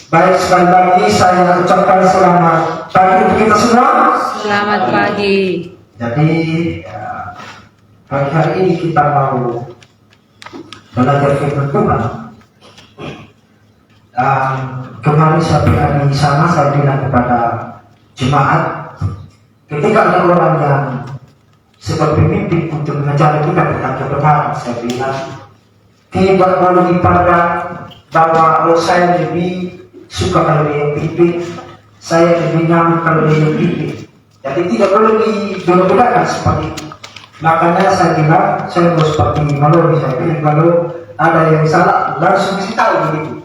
Baik, sekali lagi saya ucapkan selamat pagi untuk kita semua. Selamat pagi. Jadi pagi hari ini kita mau belajar firman Tuhan. Kemarin saya berada di sana, saya bilang kepada jemaat, ketika ada orang yang sebagai pemimpin untuk mengajar kita tentang kebenaran, saya bilang tidak perlu dipandang bahwa saya lebih suka kalau dia yang pimpin, saya lebih nyaman kalau dia yang pimpin. Jadi tidak boleh dibeda-bedakan seperti itu. Makanya saya bilang, saya mau seperti Malori, saya bilang kalau ada yang salah langsung kasih tahu begitu.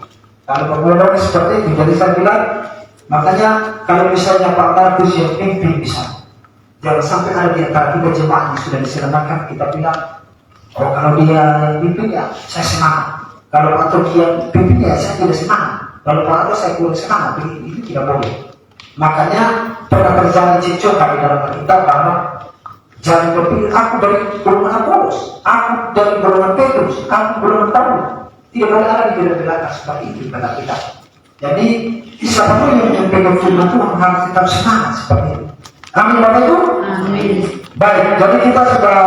Kalau pengumuman seperti itu, jadi saya bilang, makanya kalau misalnya Pak Markus yang pimpin bisa, jangan sampai ada di antara kita jemaah yang sudah diselamatkan, kita bilang, oh kalau dia yang pimpin ya saya semangat, kalau Pak Toki yang pimpin ya saya tidak semangat, kalau Pak Arto saya kurang semangat, itu tidak boleh. Makanya pernah terjadi cekcok di dalam kita bahwa jangan berpikir aku dari golongan Apolos, aku dari golongan Petrus, aku golongan Paulus. Tidak boleh ada dibeda-bedakan seperti itu pada kita. Jadi siapapun yang memegang firman Tuhan harus tetap semangat seperti itu. Amin Bapak Ibu. Amin. Baik, jadi kita sudah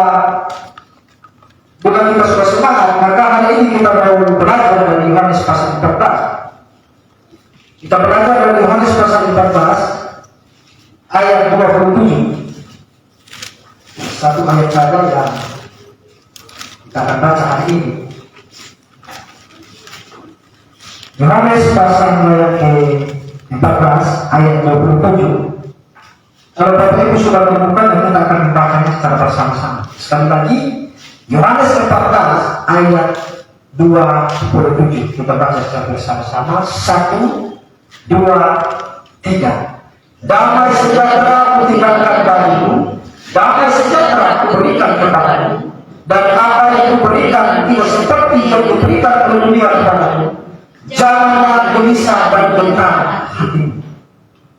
semangat, maka hari ini kita mau belajar dari Yohanes pasal 14. Kita belajar dari Yohanes pasal 14 ayat 27. Satu ayat saja yang kita akan baca hari ini. Yohanes pasal yang ke-14 ayat 27. Kalau Bapak Ibu sudah menemukan, kita akan membacanya secara bersama-sama. Sekali lagi, Yohanes 14 ayat 27. Kita baca secara bersama-sama. 1, 2, 3. Damai sejahtera kutinggalkan bagimu, damai sejahtera kuberikan kepadamu, dan apa yang kuberikan tidak seperti yang kuberikan oleh dunia kepadamu. Janganlah gelisah dan gentar hatimu.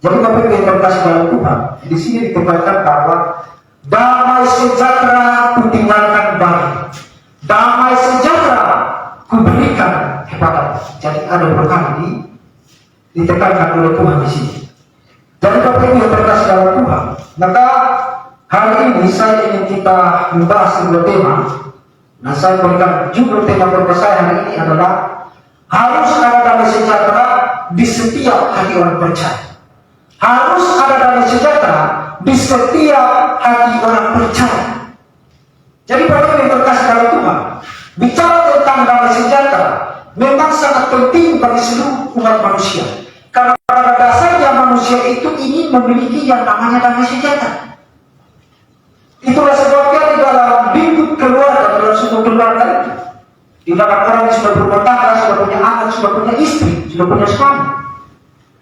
Jadi Bapak Ibu yang terkasih dalam Tuhan, di sini dikatakan bahwa damai sejahtera kutinggalkan bagimu, damai sejahtera kuberikan kepadamu. Jadi ada berkali ditekankan oleh Tuhan di sini. Jadi Bapak Ibu yang terkasih dalam Tuhan, maka hari ini saya ingin kita membahas sebuah tema. Nah, saya berikan judul tema berkat saya hari ini adalah harus ada damai sejahtera di setiap hati orang percaya. Harus ada damai sejahtera di setiap hati orang percaya. Jadi Bapak Ibu yang terkasih dalam Tuhan, bicara tentang damai sejahtera memang sangat penting bagi seluruh umat manusia. Karena pada dasarnya manusia itu ingin memiliki yang namanya damai sejahtera. Itulah sebabnya di dalam lingkup keluarga, dalam sebuah keluarga itu, di dalam orang yang sudah berumah tangga, sudah punya anak, sudah punya istri, sudah punya suami,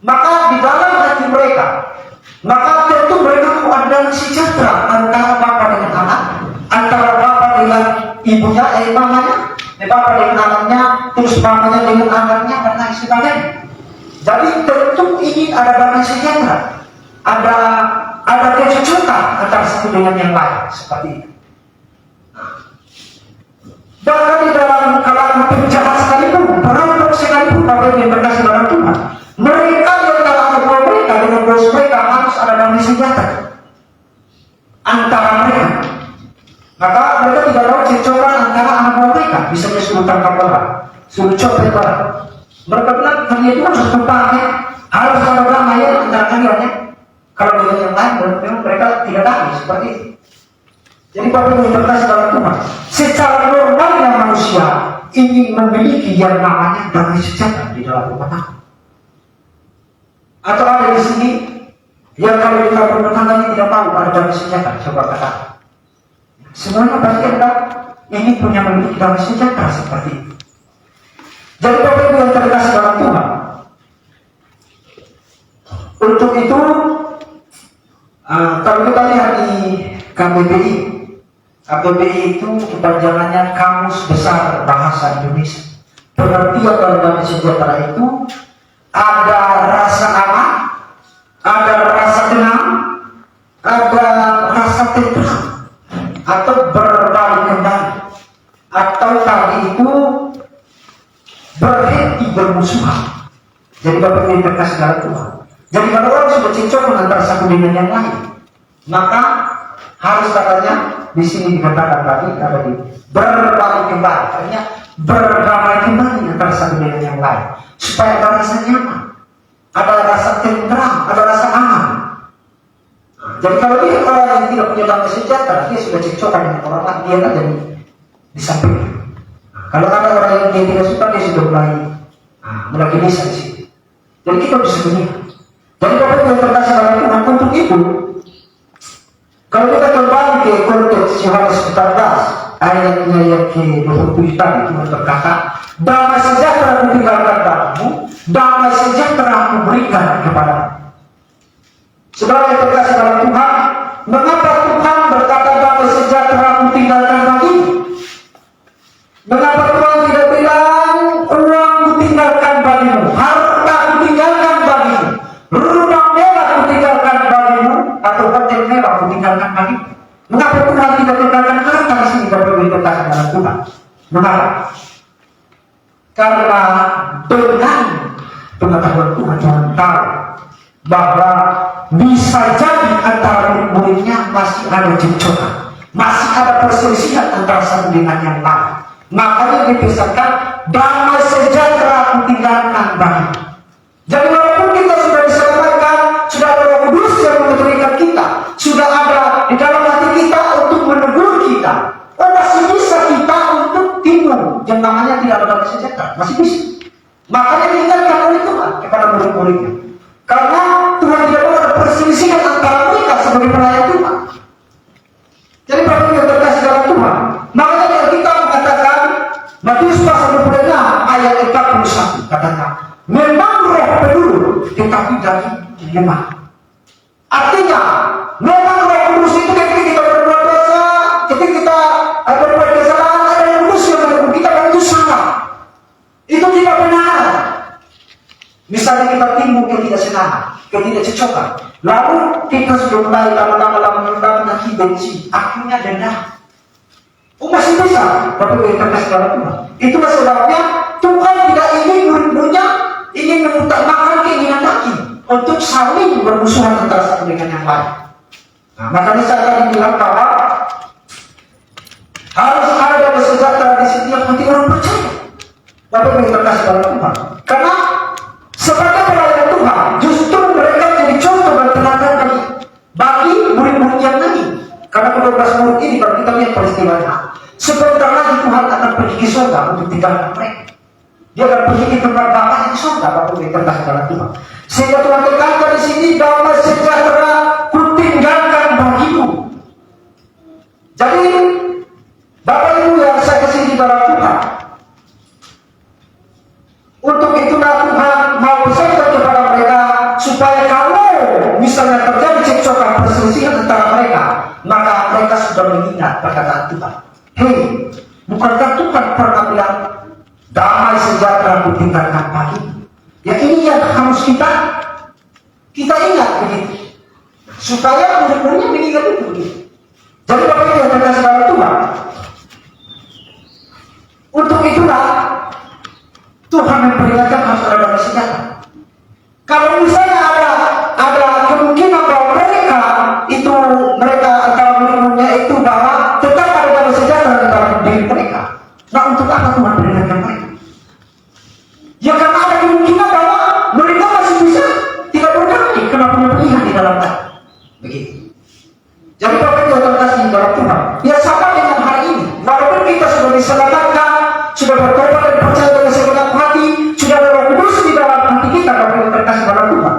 maka di dalam hati mereka, maka tentu mereka ada damai sejahtera antara bapak dengan anak, antara bapak dengan ibunya, mamanya, bapak dengan anaknya, terus mamanya dengan anaknya, dan lain sebagainya. Jadi tentu ingin ada damai sejahtera, ada kecocokan antara satu dengan yang lain, seperti itu. Bahkan di dalam kalangan penjahat sekalipun, perampok sekalipun, Bapak Ibu yang terkasih dalam Tuhan, mereka yang dalam kedua mereka dengan bos mereka harus ada damai sejahtera antara mereka. Maka mereka tidak mau cecokan antara anak buah mereka, misalnya suruh tangkap orang, suruh copet orang. Mereka bilang kalian itu harus berpakai, harus ada damai antara kalian ya. Kalau dengan yang lain, memang mereka tidak damai seperti itu. Jadi Bapak Ibu yang terkasih dalam Tuhan, secara normalnya manusia ingin memiliki yang namanya damai sejahtera di dalam rumah tangga. Atau ada di sini yang kalau di dalam rumah tangga ini tidak tahu ada damai sejahtera, coba katakan. Semuanya pasti ada ingin punya memiliki damai sejahtera seperti itu. Jadi Bapak Ibu yang terkasih dalam Tuhan, untuk itu kalau kita lihat di KBBI itu kepanjangannya Kamus Besar Bahasa Indonesia. Pengertian dari damai sejahtera itu ada rasa aman, ada rasa tenang, ada rasa tentram, atau berbalik kembali, atau tadi itu berhenti bermusuhan. Jadi Bapak Ibu terkasih dalam Tuhan. Jadi kalau orang sudah cocok antara satu dengan yang lain, maka harus katanya di sini dikatakan tadi ada di berbagi kembali, artinya berdamai kembali antara satu dengan yang lain, supaya ada rasa nyaman, ada rasa tenteram, ada rasa aman. Jadi kalau dia orang yang tidak punya damai sejahtera, dia sudah cocok dengan orang lain, dia akan jadi di samping. Kalau ada orang yang dia tidak suka, dia sudah mulai gelisah di situ. Jadi kita bisa begini. Jadi Bapak Ibu yang terkasih dalam Tuhan, untuk itu, kalau kita kembali ke konteks Yohanes 14 ayatnya yang ke-27 tadi, Tuhan berkata, damai sejahtera aku tinggalkan bagimu, damai sejahtera aku berikan kepadamu. Saudara yang terkasih dalam Tuhan, mengapa Tuhan berkata damai sejahtera aku tinggalkan bagimu? Mengapa Tuhan tidak bilang uang aku tinggalkan bagimu, harta aku tinggalkan bagimu, rumah mewah aku tinggalkan bagimu, atau hotel mewah aku tinggalkan bagimu? Mengapa Tuhan tidak tinggalkan harta di sini Bapak Ibu terkasih dalam Tuhan? Mengapa? Karena dengan pengetahuan Tuhan tahu bahwa bisa jadi antara murid-muridnya masih ada cekcokan, masih ada perselisihan antara satu dengan yang lain. Makanya dipisahkan, damai sejahtera aku tinggalkan bagimu. Jadi walaupun kita sudah diselamatkan, sudah ada Roh Kudus yang memberikan kita, sudah ada di dalam hati kita untuk menegur kita, masih bisa kita untuk timbul yang namanya tidak ada damai sejahtera, masih bisa. Makanya diingatkan oleh Tuhan kepada murid-muridnya, karena Tuhan tidak mau ada perselisihan antara mereka sebagai pelayan Tuhan. Jadi Bapak Ibu yang terkasih dalam Tuhan, makanya kita mengatakan Matius pasal 26 ayat 41 katanya, memang roh peluru tetapi daging lemah. Artinya memang roh kudus itu ketika kita berbuat dosa, ketika kita berbuat kesalahan, ada yang kudus yang menegur kita, dan itu salah, itu tidak benar. Misalnya kita timbul ketidaksenangan, ketidakcocokan, lalu kita sudah mulai lama-lama nanti benci, akhirnya dendam. Masih bisa, tapi kita kasih dalam Tuhan. Itulah sebabnya Tuhan tidak ingin murid-muridnya ingin mengutamakan keinginan daging untuk saling bermusuhan antara satu dengan yang lain. Nah, makanya saya tadi bilang bahwa harus ada sejahtera di setiap hati orang percaya. Tapi kita kasih dalam Tuhan. Karena sebagai pelayan Tuhan, justru mereka jadi contoh dan teladan bagi murid-murid yang lain. Karena ke-12 murid ini kalau kita lihat peristiwanya, sebentar lagi Tuhan akan pergi ke surga untuk tinggalkan mereka. Dia akan pergi ke tempat Bapa di surga, Bapak Ibu terkasih dalam Tuhan. Sehingga Tuhan tekankan di sini, damai sejahtera ku tinggalkan bagimu. Jadi Bapak Ibu yang saya kasih di dalam Tuhan, untuk itulah Tuhan mau pesankan kepada mereka supaya kalau misalnya terjadi cekcokan perselisihan antara mereka, maka mereka sudah mengingat perkataan Tuhan. Hei, bukankah Tuhan pernah bilang damai sejahtera ku tinggalkan bagimu? Ya ini yang harus kita ingat begitu, supaya murid-muridnya mengingat itu begitu. Jadi Bapak Ibu yang terkasih dalam Tuhan, untuk itulah Tuhan memperingatkan harus ada damai sejahtera. Kalau misalnya ada kemungkinan bahwa mereka antara murid-muridnya itu bahwa tetap ada damai sejahtera di dalam diri mereka. Nah, untuk apa Tuhan peringatkan mereka? Ya karena ada kemungkinan bahwa mereka masih bisa tidak berdamai karena punya pilihan di dalam hati. Begitu. Jadi Bapak Ibu yang terkasih di dalam Tuhan, ya sama dengan hari ini. Walaupun kita sudah diselamatkan, sudah bertobat dan percaya dengan segenap hati, sudah ada Roh Kudus di dalam hati kita, Bapak Ibu terkasih dalam Tuhan.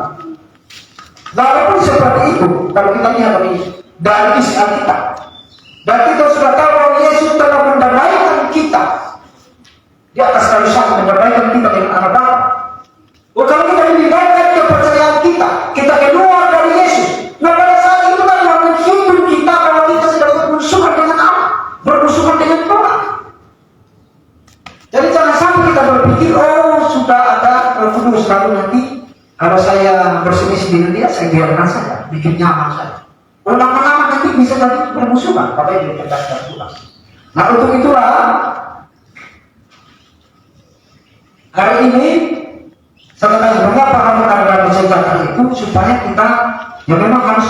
Walaupun seperti itu, kalau kita lihat dari isi Alkitab, dan kita sudah tahu bahwa Yesus telah mendamaikan kita di atas kayu salib, mendamaikan kita dengan anak Bapa. Kalau kita meninggalkan kepercayaan kita keluar dari Yesus, nah pada saat itu kan Tuhan menghimpun kita bahwa kita sedang bermusuhan dengan Allah, bermusuhan dengan Tuhan. Jadi jangan sampai kita berpikir, sudah ada Roh Kudus, lalu nanti kalau saya berselisih dengan dia, saya biarkan saja, bikin nyaman saja. Lama-lama nanti bisa jadi bermusuhan, Bapak Ibu yang terkasih Tuhan. Nah untuk itulah hari ini Sebenarnya mengapa harus ada damai sejahtera itu supaya kita ya memang harus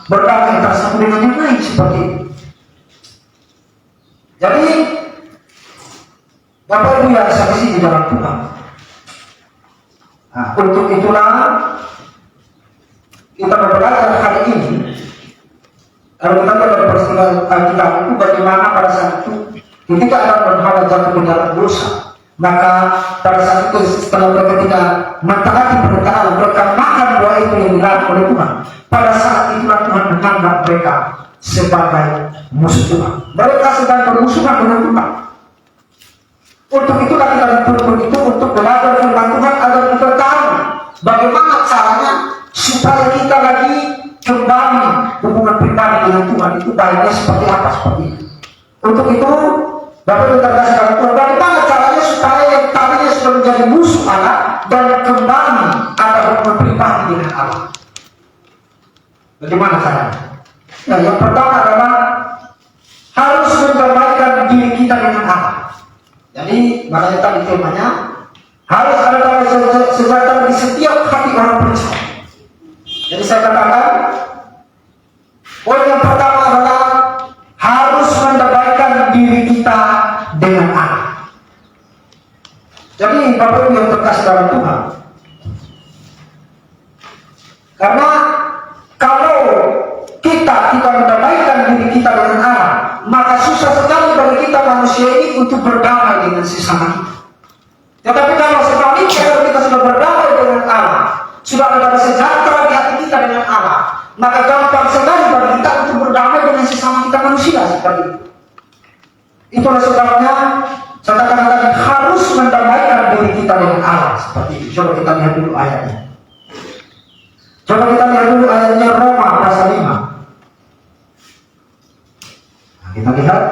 berdamai antara satu dengan yang lain seperti itu. Jadi Bapak Ibu yang saksi di dalam Tuhan. Nah, untuk itulah kita belajar hari ini. Kalau kita lihat peristiwa Alkitab itu bagaimana pada saat itu ketika Adam dan Hawa jatuh ke dalam dosa, maka pada saat itu setelah mereka tidak mentaati perintah Allah, mereka makan buah itu yang dilarang oleh Tuhan. Pada saat itulah Tuhan menganggap mereka sebagai musuh Tuhan. Mereka sedang bermusuhan dengan Tuhan. Untuk itulah kita dituntut itu untuk belajar tentang Tuhan agar kita tahu bagaimana caranya supaya kita lagi kembali hubungan pribadi dengan Tuhan itu baiknya seperti apa seperti itu. Untuk itu Bapak Ibu terkasih dalam Tuhan, bagaimana caranya supaya yang tadinya sudah menjadi musuh Allah dan kembali ada hubungan pribadi dengan Allah. Bagaimana caranya? Ya, yang pertama adalah harus mendamaikan diri kita dengan Allah. Jadi makanya tadi temanya harus ada damai sejahtera di setiap hati orang percaya. Jadi saya katakan poin yang pertama adalah harus mendamaikan diri kita dengan Allah. Jadi Bapak Ibu yang terkasih dalam Tuhan, karena kalau kita mendamaikan diri kita dengan Allah, maka susah sekali bagi kita manusia ini untuk berdamai dengan sesama kita. Tetapi kalau sebaliknya kita sudah berdamai dengan Allah, sudah ada sejahtera di hati kita dengan Allah, maka gampang sekali bagi kita untuk berdamai dengan sesama kita manusia seperti itu. Itulah sebabnya saya katakan tadi harus mendamaikan diri kita dengan Allah seperti itu. Coba kita lihat dulu ayatnya. Coba kita lihat dulu ayatnya Roma pasal 5. Nah, kita lihat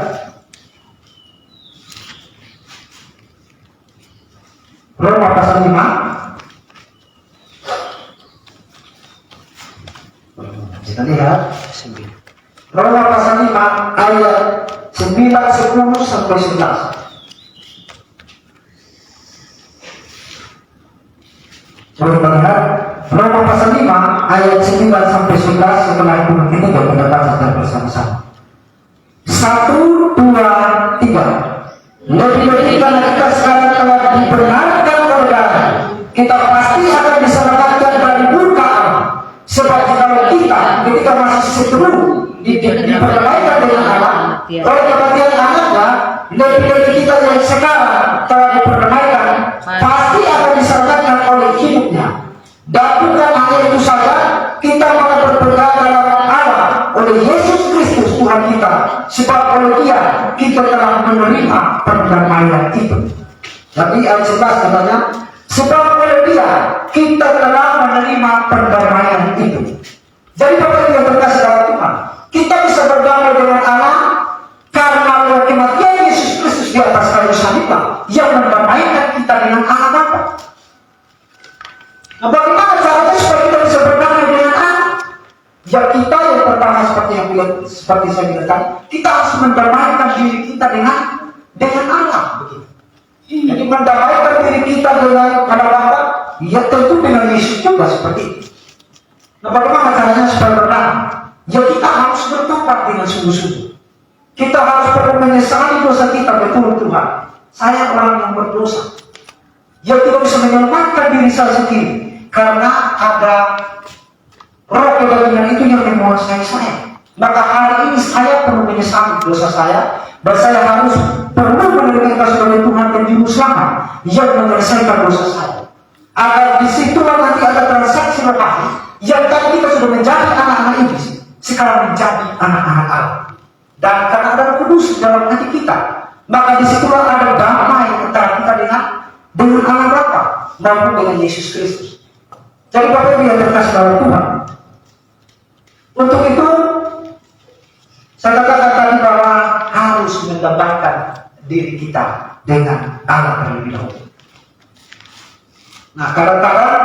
Roma pasal 5. Kita lihat Roma pasal 5 ayat 9, 10 sampai 11. Coba kita lihat Roma pasal 5 ayat 9 sampai 11. Setelah itu kita juga baca secara bersama-sama. 1, 2, 3. Lebih-lebih karena kita sekarang telah dibenarkan oleh Allah, kita pasti akan diselamatkan dari murka Allah. Sebab kalau kita ketika masih seteru diperkelahikan dengan Allah, oleh kematian anaknya, lebih-lebih kita yang sekarang telah diperkelahikan pasti akan diselamatkan oleh hidupnya. Dan bukan hanya itu saja, kita malah berpegang dalam Allah oleh Yesus Kristus Tuhan kita. Sebab oleh Dia kita telah menerima perdamaian itu. Jadi ayat 11 katanya, sebab oleh Dia kita telah menerima perdamaian itu. Jadi Bapak Ibu yang terkasih dalam Tuhan, kita bisa berdamai dengan Allah karena oleh kematian Yesus Kristus di atas kayu salib yang mendamaikan kita dengan Allah Bapa. Nah, bagaimana caranya supaya kita bisa berdamai dengan Allah? Ya kita yang pertama seperti saya bilang tadi, kita harus mendamaikan diri kita dengan Allah. Begitu. Jadi mendamaikan diri kita dengan Allah Bapa, ya tentu dengan Yesus juga seperti itu. Nah, bagaimana caranya supaya berdamai? Ya kita harus bertobat dengan sungguh-sungguh. Kita harus perlu menyesali dosa kita, betul Tuhan. Saya orang yang berdosa. Ya tidak bisa menyelamatkan diri saya sendiri. Karena ada roh kebajikan itu yang menguasai saya. Maka hari ini saya perlu menyesali dosa saya, dan saya harus perlu menerima kasih oleh Tuhan dan Juru Selamat yang menyelesaikan dosa saya. Agar di situ nanti ada transaksi rohani yang tadi kita sudah menjadi anak-anak iblis, sekarang menjadi anak-anak Allah. Dan karena ada Roh Kudus dalam hati kita, maka di situlah ada damai antara kita dengan Allah Bapa maupun dengan Yesus Kristus. Jadi Bapak Ibu yang terkasih dalam Tuhan, untuk itu saya katakan tadi bahwa harus mendamaikan diri kita dengan Allah terlebih dahulu. Nah, kadang-kadang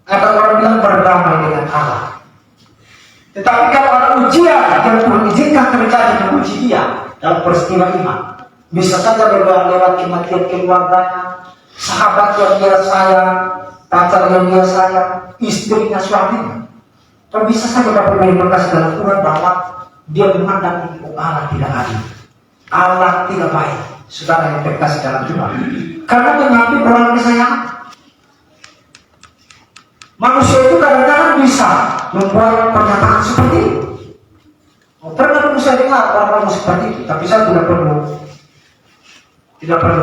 ada orang bilang berdamai dengan Allah. Tetapi kalau ada ujian yang Tuhan izinkan terjadi menguji dia dalam peristiwa iman, bisa saja lewat kematian keluarganya, sahabat yang dia sayang, pacar yang dia sayang, istrinya, suaminya. Kalau bisa saja Bapak Ibu berkasih dalam Tuhan bahwa dia memandang ini, Allah tidak adil, Allah tidak baik. Saudara yang berkasih dalam Tuhan, karena mengambil orang kesayangan. Manusia itu kadang-kadang bisa membuat pernyataan seperti itu. Pernah saya dengar orang-orang seperti itu, tapi saya tidak perlu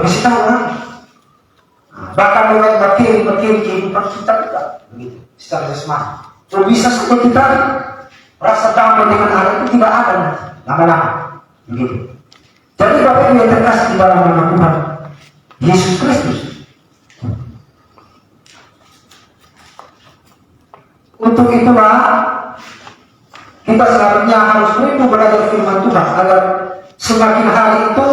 kasih tahu orang. Bahkan lewat materi kehidupan kita juga begitu, secara jasmani. Kalau bisa saja kita rasa damai dengan Allah itu tidak ada lama-lama, begitu. Jadi Bapak Ibu yang terkasih di dalam nama Tuhan Yesus Kristus, untuk itulah kita seharusnya harus rindu belajar firman Tuhan agar semakin hari itu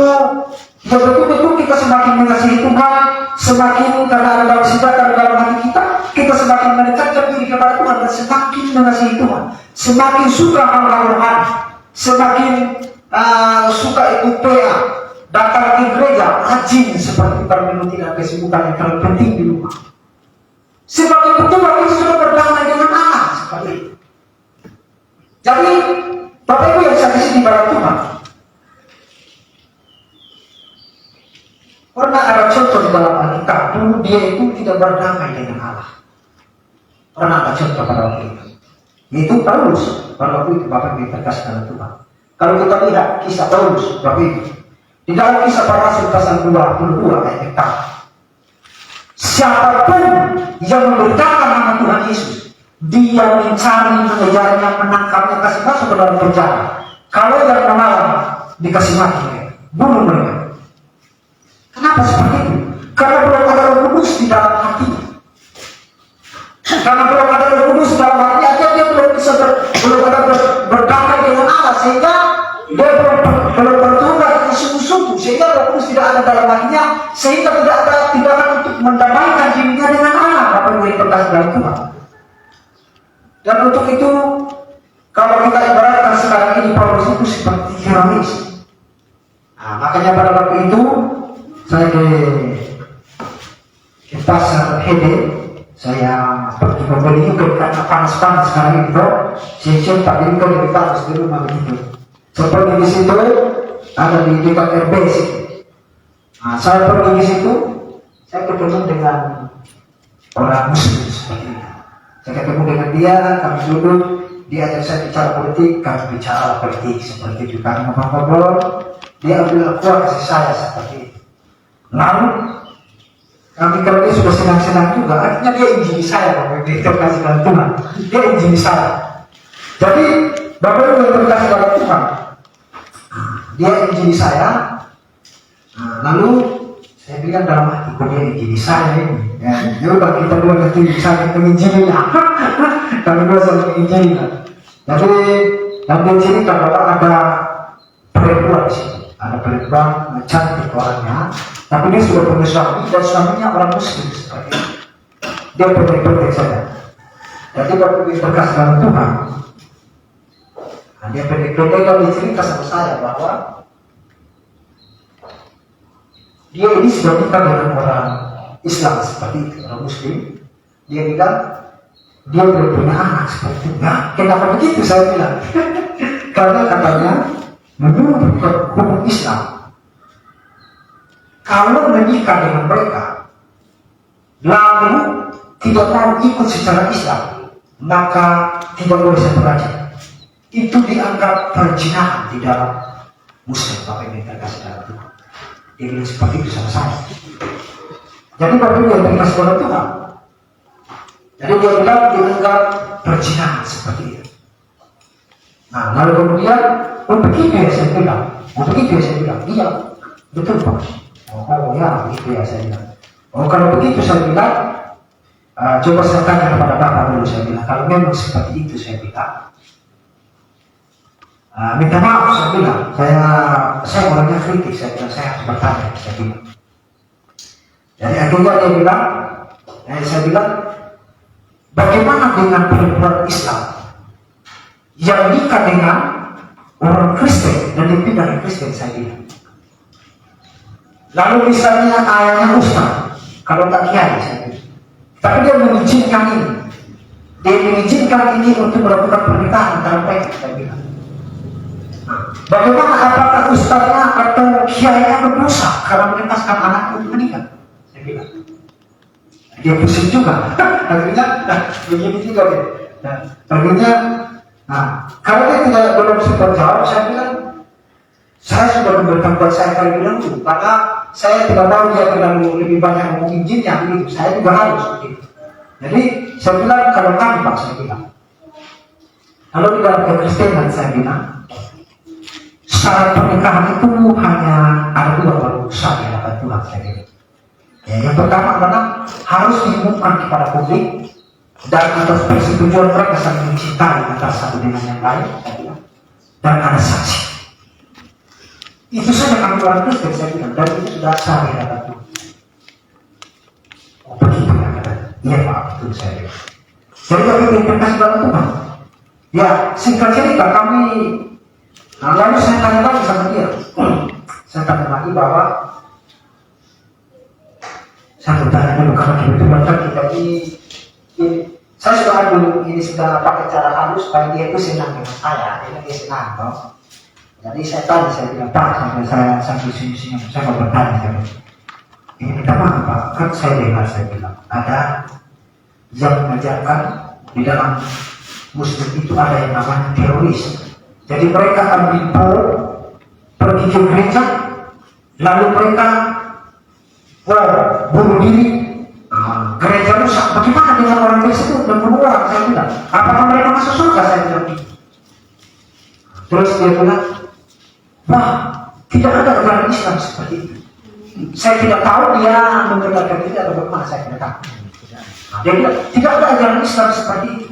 ya betul-betul kita semakin mengasihi Tuhan, semakin karena ada dalam sidang dalam hati kita semakin mendekatkan diri kepada Tuhan dan semakin mengasihi Tuhan, semakin suka hal-hal rohani, semakin suka ikut PA, datang ke gereja, rajin seperti terminuti dan kesibukan yang terlalu penting di rumah. Semakin betul kita sudah berdamai dengan Allah seperti itu. Jadi Bapak Ibu yang saya kasih di dalam Tuhan, pernah ada contoh di dalam Alkitab, dulu dia itu tidak berdamai dengan Allah. Pernah ada contoh pada waktu itu, yaitu Paulus. Pada waktu itu Bapak Ibu terkasih dalam Tuhan, kalau kita lihat kisah Paulus, Bapak Ibu, di dalam kisah para rasul pasal 22 ayat 4, siapapun yang memberitakan nama Tuhan Yesus, dia mencari, mengejarnya, menangkapnya, kasih masuk ke dalam penjara. Kalau yang menolong dikasih mati, bunuh mereka. Kenapa seperti itu? Karena belum ada Roh Kudus di dalam hati. Karena belum ada Roh Kudus di dalam hati, dia belum bisa berdamai dengan Allah, sehingga dia belum bertobat dengan sungguh-sungguh, sehingga Roh Kudus tidak ada dalam hatinya, sehingga tidak ada tindakan untuk mendamaikan dirinya dengan Allah. Bapak Ibu yang terkasih dalam Tuhan. Dan untuk itu, kalau kita ibaratkan sekarang ini Paulus itu seperti Hiramis. Makanya pada waktu itu saya ke pasar Hede, saya pergi membeli juga karena panas-panas sekali itu. Saya tak beli juga di panas di rumah begitu. Seperti di situ ada di dekat RBC. Saya pergi di situ, saya ketemu dengan orang Muslim seperti itu. Saya ketemu dengan dia, kami duduk, dia ajak saya bicara politik, kami bicara politik seperti itu. Kami ngobrol-ngobrol, dia ambil kuah kasih saya seperti itu. Lalu kami kalau dia sudah senang-senang juga, akhirnya dia injili saya, Bapak Ibu terkasih dalam Tuhan. Dia injili saya. Jadi Bapak Ibu terkasih dalam Tuhan, dia injili saya. Lalu saya bilang dalam hati, kok dia injili saya ini? Ya udah kita dua nanti bisa menginjilinya. Kami dua sama menginjilinya. Jadi yang dia cerita bahwa ada perempuan di sini, ada perempuan cantik orangnya. Tapi dia sudah punya suami dan suaminya orang Muslim seperti itu. Dia pendek-pendek saja. Jadi waktu dia berkas dalam Tuhan, dia pendek-pendek dan dia cerita sama saya bahwa dia ini sudah nikah dengan orang Islam seperti itu, orang Muslim. Dia bilang dia belum punya anak seperti itu. Nah, kenapa begitu saya bilang? Karena katanya menurut hukum Islam, kalau menikah dengan mereka lalu tidak mau ikut secara Islam, maka tidak boleh sepenuhnya. Itu dianggap perzinahan di dalam Muslim. Bapak Ibu terkasih dalam Tuhan, dia bilang seperti itu sama saya. Jadi Bapak Ibu yang terkasih dalam Tuhan, jadi dia bilang dianggap perzinahan seperti itu. Nah, lalu kemudian begitu ya saya bilang, iya betul Pak. Oh ya, itu ya saya bilang. Oh kalau begitu saya bilang, coba saya tanya kepada Bapak dulu, saya bilang. Kalau memang seperti itu saya bilang, minta maaf saya bilang. Saya orangnya kritik, saya bilang saya harus bertanya, saya bilang. Jadi akhirnya dia bilang, saya bilang, bagaimana dengan perempuan Islam yang nikah dengan orang Kristen dan dia pindah dari Kristen, saya bilang. Lalu misalnya ayahnya Ustaz, kalau tak kiai saya bilang. Tapi dia mengizinkan ini. Dia mengizinkan ini untuk melakukan pernikahan antara mereka, saya bilang. Bagaimana apakah ustaznya atau kiainya berdosa kalau melepaskan anak untuk menikah? Saya bilang. Dia pusing juga. Akhirnya, begini juga dia. Akhirnya, kalau dia belum sempat jawab, saya bilang, saya sudah memberikan buat saya kali bilang itu, karena saya tidak mau dia terlalu lebih banyak ngomong izinnya begitu. Saya juga harus begitu. Jadi saya bilang kalau kami Pak, saya bilang, kalau di dalam kekristenan saya bilang, syarat pernikahan itu hanya ada dua berusaha di hadapan Tuhan saya bilang. Ya, yang pertama adalah harus diumumkan kepada publik dan atas persetujuan mereka saling mencintai antara satu dengan yang lain, saya bilang, dan ada saksi. Itu saja kami orang Kristen saya bilang, dan itu sudah sah di hadapan Tuhan. Oh begitu ya kata. Iya Pak, betul saya bilang. Jadi kami berinterpretasi dalam Tuhan. Ya singkat cerita kami, lalu saya tanya lagi sama dia. Saya tanya lagi bahwa saya bertanya dulu karena kebetulan kan kita ini saya sudah ambil ini sudah pakai cara halus supaya dia itu senang dengan saya, dia senang toh. Jadi saya tanya, saya bilang Pak, sampai sini saya mau bertanya, saya bilang, ini minta maaf Pak, kan saya dengar saya bilang ada yang mengajarkan di dalam Muslim itu ada yang namanya teroris. Jadi mereka ambil bom, pergi ke gereja, lalu mereka bunuh diri, gereja rusak. Bagaimana dengan orang tersebut dan bunuh orang? Saya bilang, apakah mereka masuk surga? Saya bilang gitu. Terus dia bilang, wah, tidak ada ajaran Islam seperti itu. Saya tidak tahu dia membenarkan itu atau bagaimana, saya tidak tahu. Dia bilang, tidak ada ajaran Islam seperti itu.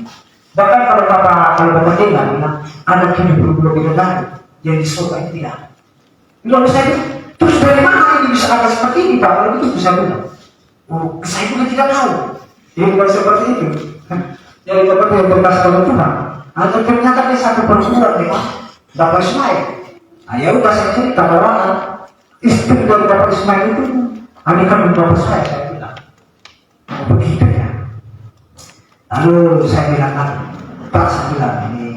Bahkan kalau Bapak dengar bilang, ada 70 bidadari yang di surga itu tidak ada. Lalu saya bilang, terus dari mana ini bisa ada seperti ini Pak? Kalau begitu saya bilang, oh, saya juga tidak tahu. Dia bilang seperti itu. Jadi Bapak yang berkasih dengan Tuhan. Atau ternyata dia satu perempuan memang Bapak Ismail. Ya udah saya cerita bahwa istri dari Bapak Ismail itu adik kandung Bapak saya bilang. Oh begitu ya. Lalu saya bilang, Pak saya bilang ini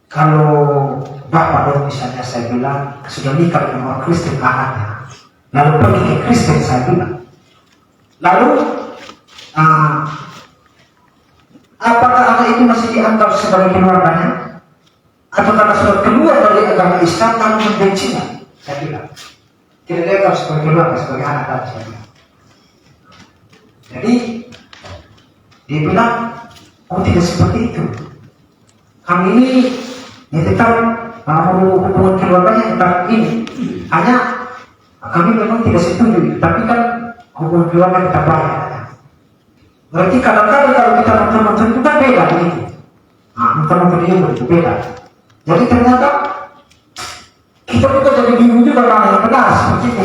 kalau Bapak dong misalnya saya bilang sudah nikah dengan orang Kristen anaknya, lalu pergi ke Kristen saya bilang, lalu apakah anak itu masih dianggap sebagai keluarganya? Atau karena sudah keluar dari agama Islam lalu membencinya? Saya bilang tidak dianggap sebagai keluarga, sebagai anak tadi saya bilang. Jadi dia bilang, oh tidak seperti itu. Kami ini ya tetap hubungan keluarganya tetap ini. Hanya kami memang tidak setuju, tapi kan hubungan keluarga tetap baik. Berarti kadang-kadang kalau kita nonton itu kan beda begitu. Nonton itu beda. Jadi ternyata kita jadi bingung juga mana yang benar seperti itu.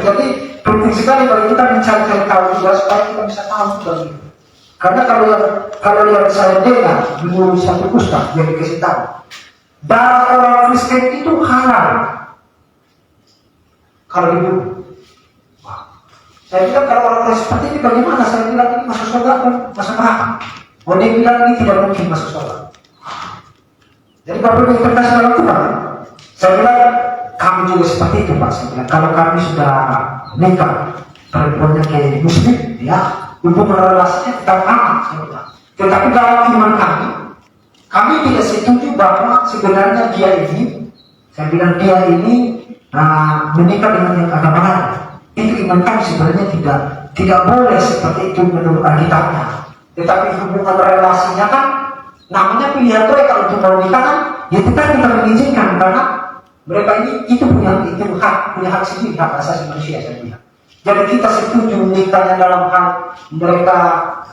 Jadi penting sekali kalau kita mencari tahu juga supaya kita bisa tahu juga. Karena kalau yang saya dengar dulu satu ustaz yang dikasih tahu, darah orang Kristen itu halal kalau dibunuh. Saya bilang kalau orang seperti ini bagaimana? Saya bilang ini masuk surga atau masuk neraka? Oh dia bilang ini tidak mungkin masuk surga. Jadi Bapak interpretasi dalam Tuhan. Saya bilang kami juga seperti itu Pak. Saya bilang kalau kami sudah nikah perempuannya kayak Muslim, ya hubungan relasinya tetap aman. Saya bilang. Tetapi dalam iman kami tidak setuju bahwa sebenarnya dia ini, saya bilang dia ini menikah dengan yang agama lain. Itu iman kami sebenarnya tidak boleh seperti itu menurut Alkitabnya. Tetapi hubungan relasinya kan namanya pilihan mereka untuk mau nikah kan, ya tetap kita mengizinkan karena mereka ini itu punya hak sendiri, hak asasi manusia saya bilang. Jadi kita setuju menikahnya dalam hal mereka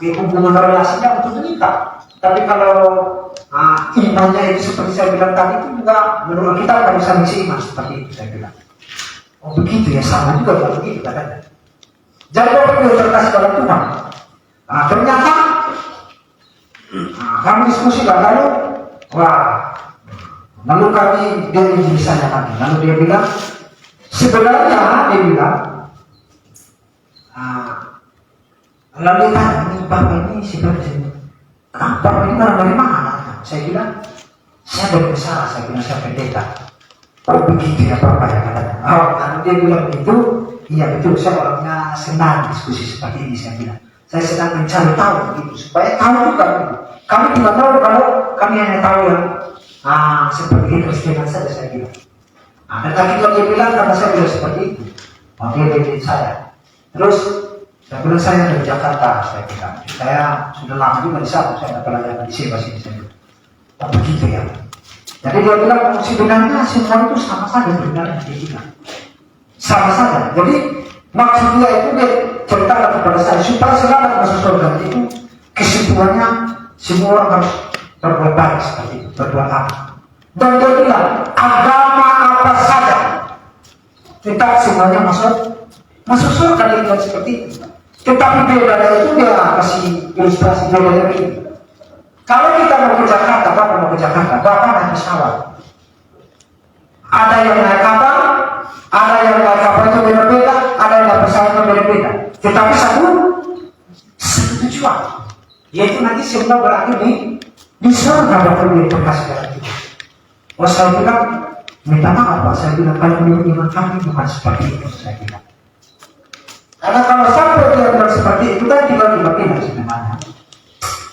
hubungan relasinya untuk menikah. Tapi kalau imannya itu seperti saya bilang tadi itu juga menurut kita tidak bisa mengisi iman seperti itu saya bilang. Oh begitu ya, sama juga kalau begitu katanya. Jadi Bapak interpretasi dalam Tuhan. Ternyata kami diskusi lah lalu, lalu kami dia misalnya lagi, lalu dia bilang sebenarnya dia bilang Lalu tanya, ini bapak ini siapa sini? Bapak ini orang dari mana? Saya bilang, saya dari besar, saya bilang saya pendeta. Oh begitu ya bapak ya katanya. Oh, kalau dia bilang begitu, iya betul, saya orangnya senang diskusi seperti ini, saya bilang. Saya sedang mencari tahu begitu, supaya tahu juga begitu. Kami tidak tahu kalau kami hanya tahu yang seperti Kristian saja, saya bilang. Dan tadi kalau dia bilang karena saya bilang seperti itu, dia dari saya. Terus saya bilang saya dari Jakarta, saya bilang. Saya sudah lama juga di sana, saya tidak pernah di sini, saya bilang. Oh begitu ya. Jadi dia bilang sebenarnya semua itu sama saja sebenarnya dia bilang. Sama saja. Jadi maksudnya itu dia ceritakan kepada saya supaya selamat masuk surga itu kesimpulannya semua orang harus berbuat baik seperti itu, berbuat apa. Dan dia bilang agama apa saja tetap semuanya masuk surga, dia bilang seperti itu. Tetapi bedanya itu dia kasih ilustrasi bedanya begini. Kalau kita mau ke Jakarta, Bapak mau ke Jakarta, Bapak naik pesawat. Ada yang naik kapal, ada yang naik kapal itu beda-beda, ada yang naik pesawat itu beda-beda. Tetapi satu tujuan, yaitu nanti semua berakhir di surga Bapak yang terkasih dalam kita. Oh saya bilang, minta maaf Pak, saya bilang kalau menurut iman kami bukan seperti itu, saya bilang. Karena kalau sampai dia bilang seperti itu kan tiba-tiba pindah sebenarnya.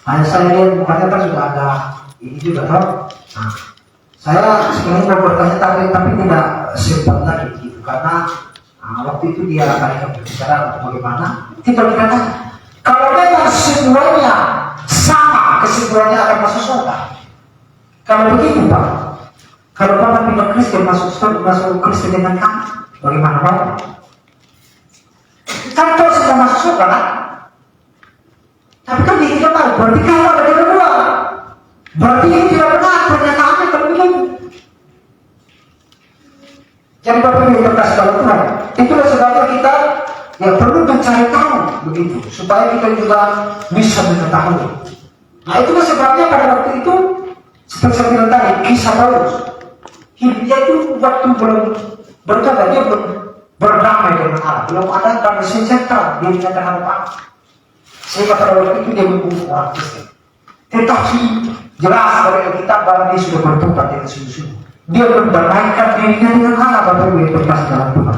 Hanya saya lihat mukanya kan sudah ada ini juga toh. Nah, saya sebenarnya mau bertanya tapi tidak sempat lagi gitu karena waktu itu dia akan berbicara untuk bagaimana. Tiba-tiba tanya, kalau memang semuanya sama kesimpulannya akan masuk surga. Kalau begitu Pak, kalau Bapak pindah Kristen masuk Kristen dengan kami, bagaimana Bapak? Kan kau sudah masuk surga kan? Tapi kan dia tidak tahu, berarti kalau ada kedua, berarti ini tidak benar pernyataannya kalau begitu. Jadi Bapak Ibu terkasih dalam Tuhan, itulah sebabnya kita perlu mencari tahu begitu, supaya kita juga bisa mengetahui. Nah itulah sebabnya pada waktu itu, seperti saya bilang tadi, kisah Paulus, hidupnya itu waktu belum bertobat, dia belum berdamai dengan Allah, belum ada damai sejahtera dia terhadap Allah. Sehingga pada waktu itu dia membunuh orang Kristen. Tetapi jelas dari kitab bahwa dia sudah bertobat dengan sungguh-sungguh. Dia mendamaikan dirinya dengan Allah Bapak Ibu yang terkasih dalam Tuhan.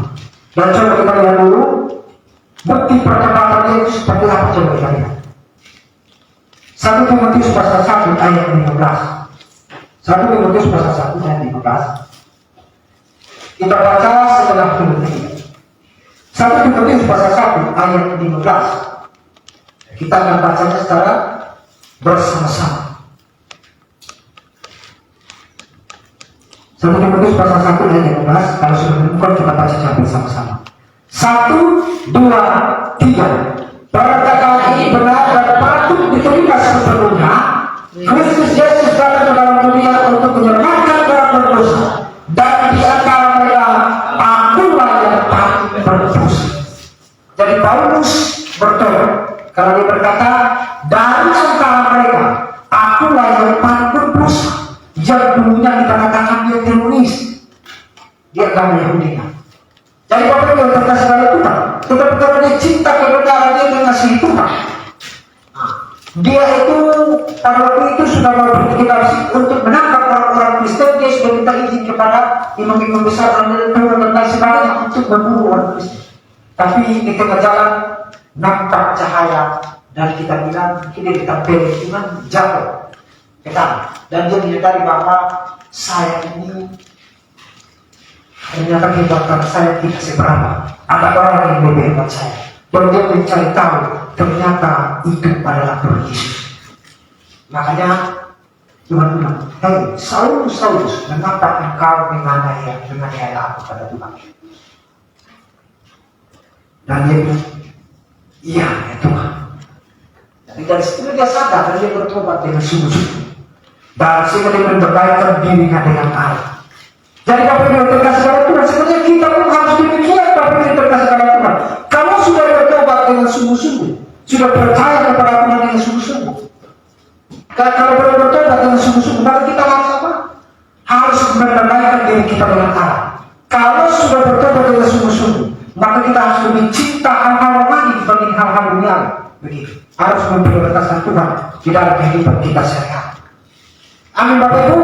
Dan coba kita lihat dulu bukti pertobatan dia itu seperti apa, coba kita lihat. 1 Timotius pasal 1 ayat 15. 1 Timotius pasal 1 ayat 15. Kita baca setelah dulu. 1 Timotius pasal 1 ayat 15. Kita akan bacanya secara bersama-sama. 1 Timotius pasal 1 ayat 15. Kalau sudah menemukan kita baca bersama-sama. 1, 2, 3. Perkataan ini benar dan patut diterima sepenuhnya. Kristus Yesus datang ke dalam dunia untuk menyelamatkan orang berdosa, dan di antara mereka akulah yang paling berdosa. Jadi Paulus bertobat. Kalau dia berkata, dari antara mereka, akulah yang paling berdosa. Yang dulunya dikatakan dia teroris, dia agama Yahudi. Jadi Bapak yang terkasih oleh Tuhan, tetapi kalau dia cinta kebenaran, dia mengasihi Tuhan. Dia itu pada waktu itu sudah berpikir untuk menangkap orang-orang Kristen. Dia sudah minta izin kepada imam-imam besar dan sebagainya untuk membunuh orang Kristen. Tapi di tengah jalan nampak cahaya dan kita bilang kita ditempel iman jatuh ke tanah, dan dia menyadari bahwa saya ini ternyata kehidupan saya tidak seberapa, ada orang yang lebih hebat saya, dan dia mencari tahu ternyata itu adalah Tuhan Yesus. Makanya Tuhan bilang, hei Saulus, Saulus, mengapa engkau menganiaya aku pada Tuhan? Dan dia bilang, iya ya Tuhan. Jadi dari situ dia sadar dan dia bertobat dengan sungguh-sungguh. Dan sehingga dia memperbaikkan dirinya dengan Allah. Jadi Bapak Ibu terkasih oleh Tuhan, sebenarnya kita pun harus demikian Bapak Ibu terkasih oleh Tuhan. Kalau sudah bertobat dengan sungguh-sungguh, sudah percaya kepada Tuhan dengan sungguh-sungguh. Kalau bertobat dengan sungguh-sungguh, maka kita harus apa? Harus memperbaikkan diri kita dengan Allah. Kalau sudah bertobat dengan sungguh-sungguh, maka kita harus lebih cinta hal-hal rohani dibanding hal-hal duniawi. Begitu. Harus memprioritaskan Tuhan di dalam kehidupan kita sehari-hari. Amin Bapak Ibu.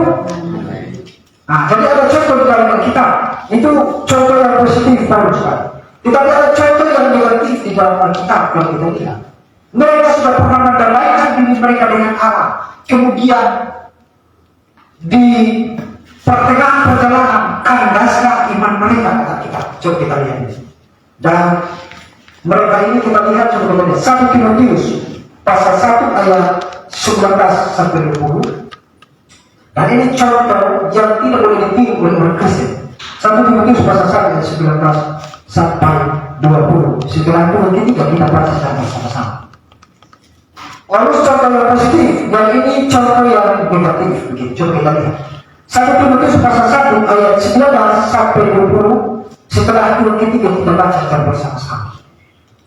Nah, jadi ada contoh di dalam Alkitab. Itu contoh yang positif Paulus. Tetapi ada contoh yang negatif di dalam Alkitab yang kita lihat. Mereka sudah pernah mendamaikan diri mereka dengan Allah. Kemudian di pertengahan perjalanan kandaslah iman mereka, kata kita. Coba kita lihat ini. Dan mereka ini kita lihat coba kita lihat 1 Timotius pasal 1 ayat 19 sampai 20. Dan ini contoh yang tidak boleh ditiru oleh orang Kristen. 1 Timotius pasal 1 ayat 19 sampai 20. Setelah itu nanti kita baca sama-sama. Lalu contoh yang positif, dan ini contoh yang negatif. Begitu, coba kita lihat. 1 Timotius pasal 1 ayat 19 sampai 20. Setelah itu nanti kita baca bersama-sama.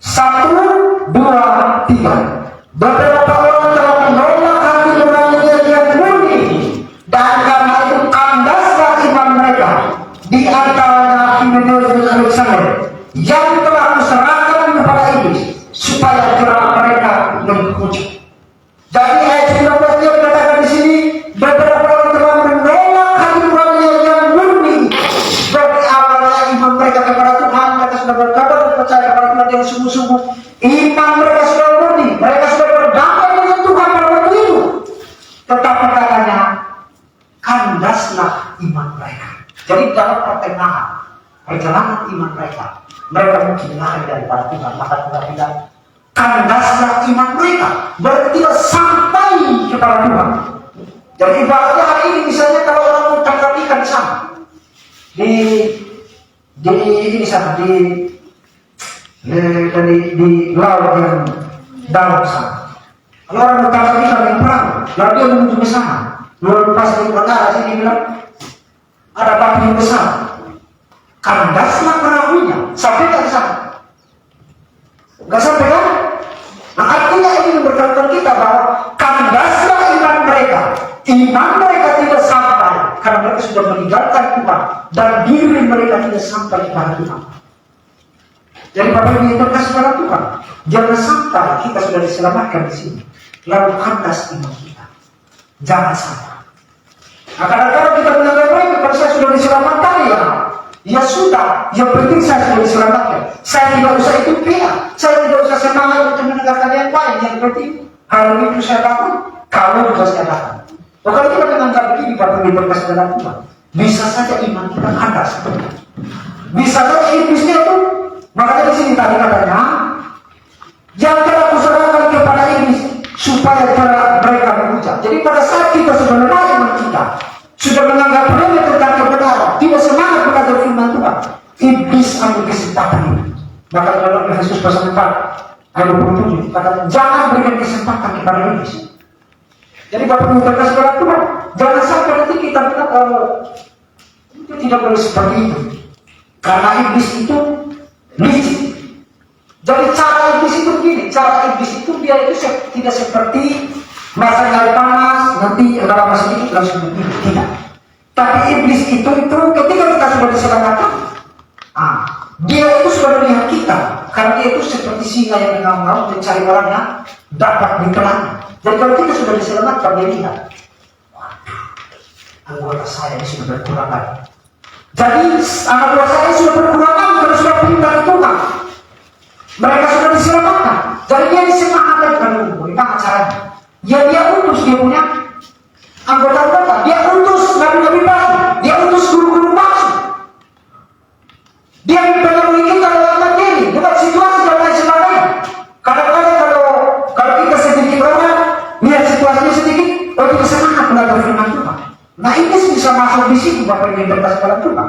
1, 2, 3. Beberapa orang telah menolak hati nuraninya yang murni, dan karena itu kandaslah iman mereka. Di antaranya Himeneus dan Alexander yang telah diserahkan kepada iblis supaya jerak mereka mengikuti. Jadi ayat 19 dia berkata di sini, beberapa orang telah menolak hati nuraninya yang murni. Berarti awalnya iman mereka kepada Tuhan, mereka sudah berkabar dan percaya kepada Tuhan yang sungguh-sungguh. Iman mereka sudah murni, mereka sudah berdamai dengan Tuhan pada waktu itu. Tetapi katanya, kandaslah iman mereka. Jadi dalam pertengahan perjalanan iman mereka mungkin lari daripada Tuhan. Maka Tuhan bilang, kandaslah iman mereka. Berarti tidak sampai kepada Tuhan. Jadi ibaratnya hari ini misalnya kalau orang mau tangkap ikan sama di sana di laut yang dalam sana. Kalau orang mau tangkap ikan yang perang, lalu dia menuju ke sana. Lalu pas di perkara sini bilang, ada batu yang besar. Kandaslah perahunya sampai ke sana. Enggak sampai kan? Nah, artinya ini memberitahukan kita bahwa kandaslah iman mereka. Iman mereka tidak sampai karena mereka sudah meninggalkan Tuhan dan diri mereka tidak sampai kepada Tuhan. Jadi Bapak Ibu yang berkasih pada Tuhan, jangan sampai kita sudah diselamatkan di sini lalu kandas iman kita. Jangan sampai. Nah, kadang-kadang kita menganggap mereka, kalau saya sudah diselamatkan ya sudah, yang penting saya sudah diselamatkan. Saya tidak usah ikut pihak, saya tidak usah semangat untuk menegakkan yang lain. Yang penting kalau itu saya dapat, kalau juga saya dapat. Kalau kita menganggap begini, Bapak Ibu berkasih dalam Tuhan, bisa saja iman kita kandas. Bisa saja iblisnya itu. Makanya di sini tadi katanya, yang telah kuserahkan kepada iblis supaya mereka mengucap. Jadi pada saat kita sudah lemah iman kita, sudah menganggap remeh tentang kebenaran, tidak semangat belajar firman Tuhan, iblis ambil kesempatan ini. Maka dalam Efesus pasal 4 ayat 27 kata, jangan berikan kesempatan kepada iblis. Jadi Bapak Ibu berkasih kepada Tuhan, jangan sampai nanti kita bilang itu tidak boleh seperti itu, karena iblis itu licik. Jadi cara iblis itu begini, cara iblis itu dia itu tidak seperti masa nyari panas, nanti dalam masa sedikit langsung begini, tidak. Tapi iblis itu ketika kita sudah diselamatkan, dia itu sudah melihat kita, karena dia itu seperti singa yang mengaum-ngaum mencari orang yang dapat ditelan. Jadi kalau kita sudah diselamatkan, dia lihat, waduh, anggota saya ini sudah berkurang lagi. Jadi anggota saya sudah berkurang lagi karena sudah perintah Tuhan. Mereka sudah diselamatkan. Jadi dia disemangatkan dengan bagaimana caranya. Ya dia utus dia punya anggota-anggota, dia utus nabi-nabi palsu, dia utus guru-guru palsu. Dia mempengaruhi kita dalam materi, bukan situasi dan lain sebagainya. Kadang-kadang kalau kita sedikit orang lihat situasinya sedikit, kita semangat belajar firman Tuhan. Nah ini bisa masuk di situ Bapak yang berkasih pada Tuhan.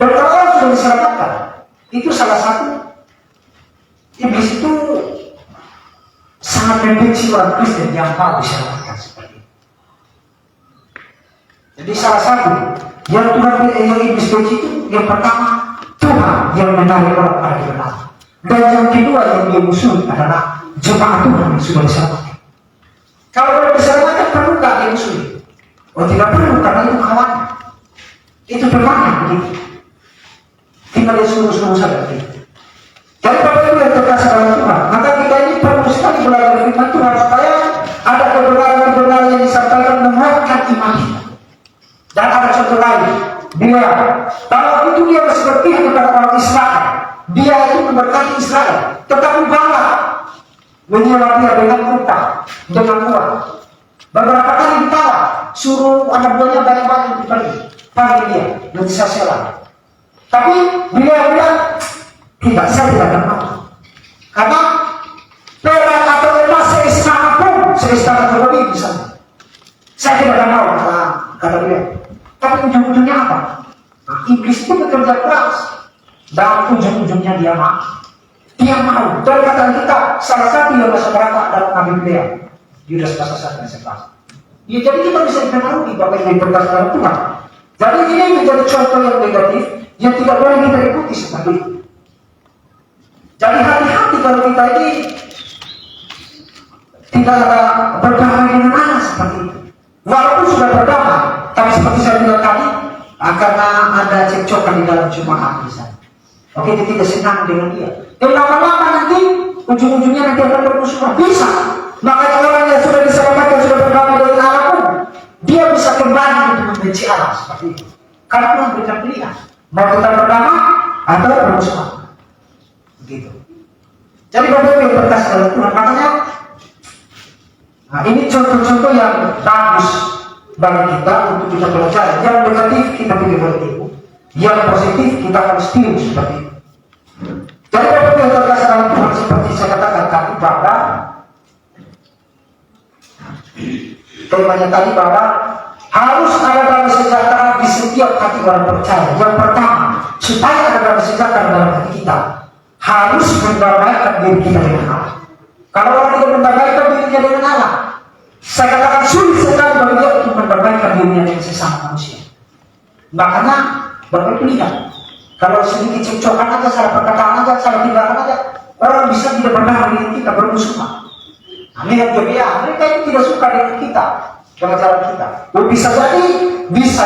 Dan kalau orang sudah diselamatkan, itu salah satu iblis itu sangat membenci orang Kristen yang mau diselamatkan seperti itu. Jadi salah satu yang iblis benci itu, yang pertama Tuhan yang menarik orang pada kebenaran, dan yang kedua yang dia musuhi adalah jemaat Tuhan yang sudah diselamatkan. Kalau sudah diselamatkan perlu nggak dia musuhi? Oh tidak perlu, karena itu kawan, itu temannya begitu. Tinggal dia suruh saja begitu. Jadi Bapak Ibu yang terkasih dalam Tuhan, maka kita ini perlu sekali belajar firman Tuhan supaya ada kebenaran-kebenaran yang disampaikan menguatkan iman kita. Dan ada contoh lain, dia kalau itu dia masih berpihak kepada orang Israel, dia itu memberkati Israel, tetapi bangga menyewa dia dengan upah, dengan uang. Beberapa kali ditawar, suruh anak buahnya banyak-banyak dibagi, panggil dia, nanti saya sewa. Tapi dia bilang, tidak, saya tidak mau. Karena perak atau emas seistana pun, seistana terlebih misalnya. Saya tidak mau, kata dia. Tapi ujung-ujungnya apa? Nah, iblis itu bekerja keras. Dan ujung-ujungnya dia mau. Dia mau. Dan kata kita, salah satu yang masuk neraka dalam Nabi Beliau. Yudas pasal 1 ayat 11. Ya, jadi kita bisa dipengaruhi Bapak Ibu berkata dalam Tuhan. Jadi ini menjadi contoh yang negatif yang tidak boleh kita ikuti seperti itu. Jadi hati-hati kalau kita ini tidak ada berdamai dengan Allah seperti itu. Walaupun sudah berdamai, tapi seperti saya bilang tadi, karena ada cekcokan di dalam jemaat misalnya. Oke, dia tidak senang dengan dia. Dan lama-lama nanti ujung-ujungnya nanti akan bermusuhan. Bisa. Maka orang yang sudah diselamatkan, sudah berdamai dengan Allah pun, dia bisa kembali untuk membenci Allah seperti itu. Karena Tuhan berikan pilihan, mau kita berdamai atau bermusuhan. Begitu. Jadi Bapak Ibu yang berkasih dalam Tuhan, makanya nah, ini contoh-contoh yang bagus bagi kita untuk kita belajar. Yang negatif kita pilih bertipu, yang positif kita harus tiru seperti itu. Jadi Bapak Ibu yang berkasih dalam Tuhan, seperti saya katakan tadi bahwa temanya tadi bahwa harus ada damai sejahtera di setiap hati orang percaya. Yang pertama, supaya ada damai sejahtera dalam hati kita, harus mendamaikan diri kita dengan Allah. Kalau orang tidak mendamaikan dirinya dengan Allah, saya katakan sulit sekali bagi dia untuk mendamaikan dirinya dengan sesama manusia. Makanya Bapak lihat, kalau sedikit cekcokan aja, salah perkataan aja, salah tindakan aja, orang bisa tidak berdamai dengan kita, bermusuhan. Nah, lihat dia, mereka itu tidak suka dengan kita, dengan cara kita. Bisa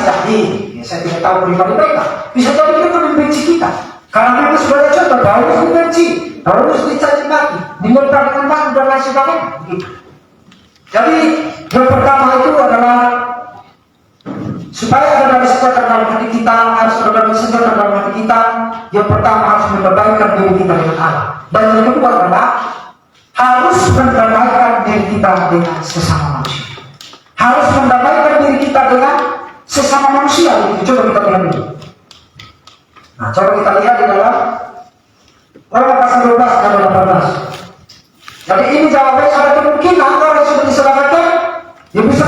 jadi, ya, saya tidak tahu pribadi mereka, bisa jadi mereka membenci kita. Karena mereka sudah ada contoh, Paulus dibenci, Paulus dicaci maki, dilempar dengan batu dan lain sebagainya. Gitu. Jadi yang pertama itu adalah supaya ada damai sejahtera dalam hati kita, harus ada damai sejahtera dalam hati kita. Yang pertama harus mendamaikan diri kita dengan Allah. Dan yang kedua adalah harus mendamaikan diri kita dengan sesama manusia. Harus mendamaikan diri kita dengan sesama manusia. Coba kita lihat dulu. Nah, coba kita lihat di dalam Roma pasal 12 dan 18. Jadi ini jawabannya ada kemungkinan orang yang sudah diselamatkan yang bisa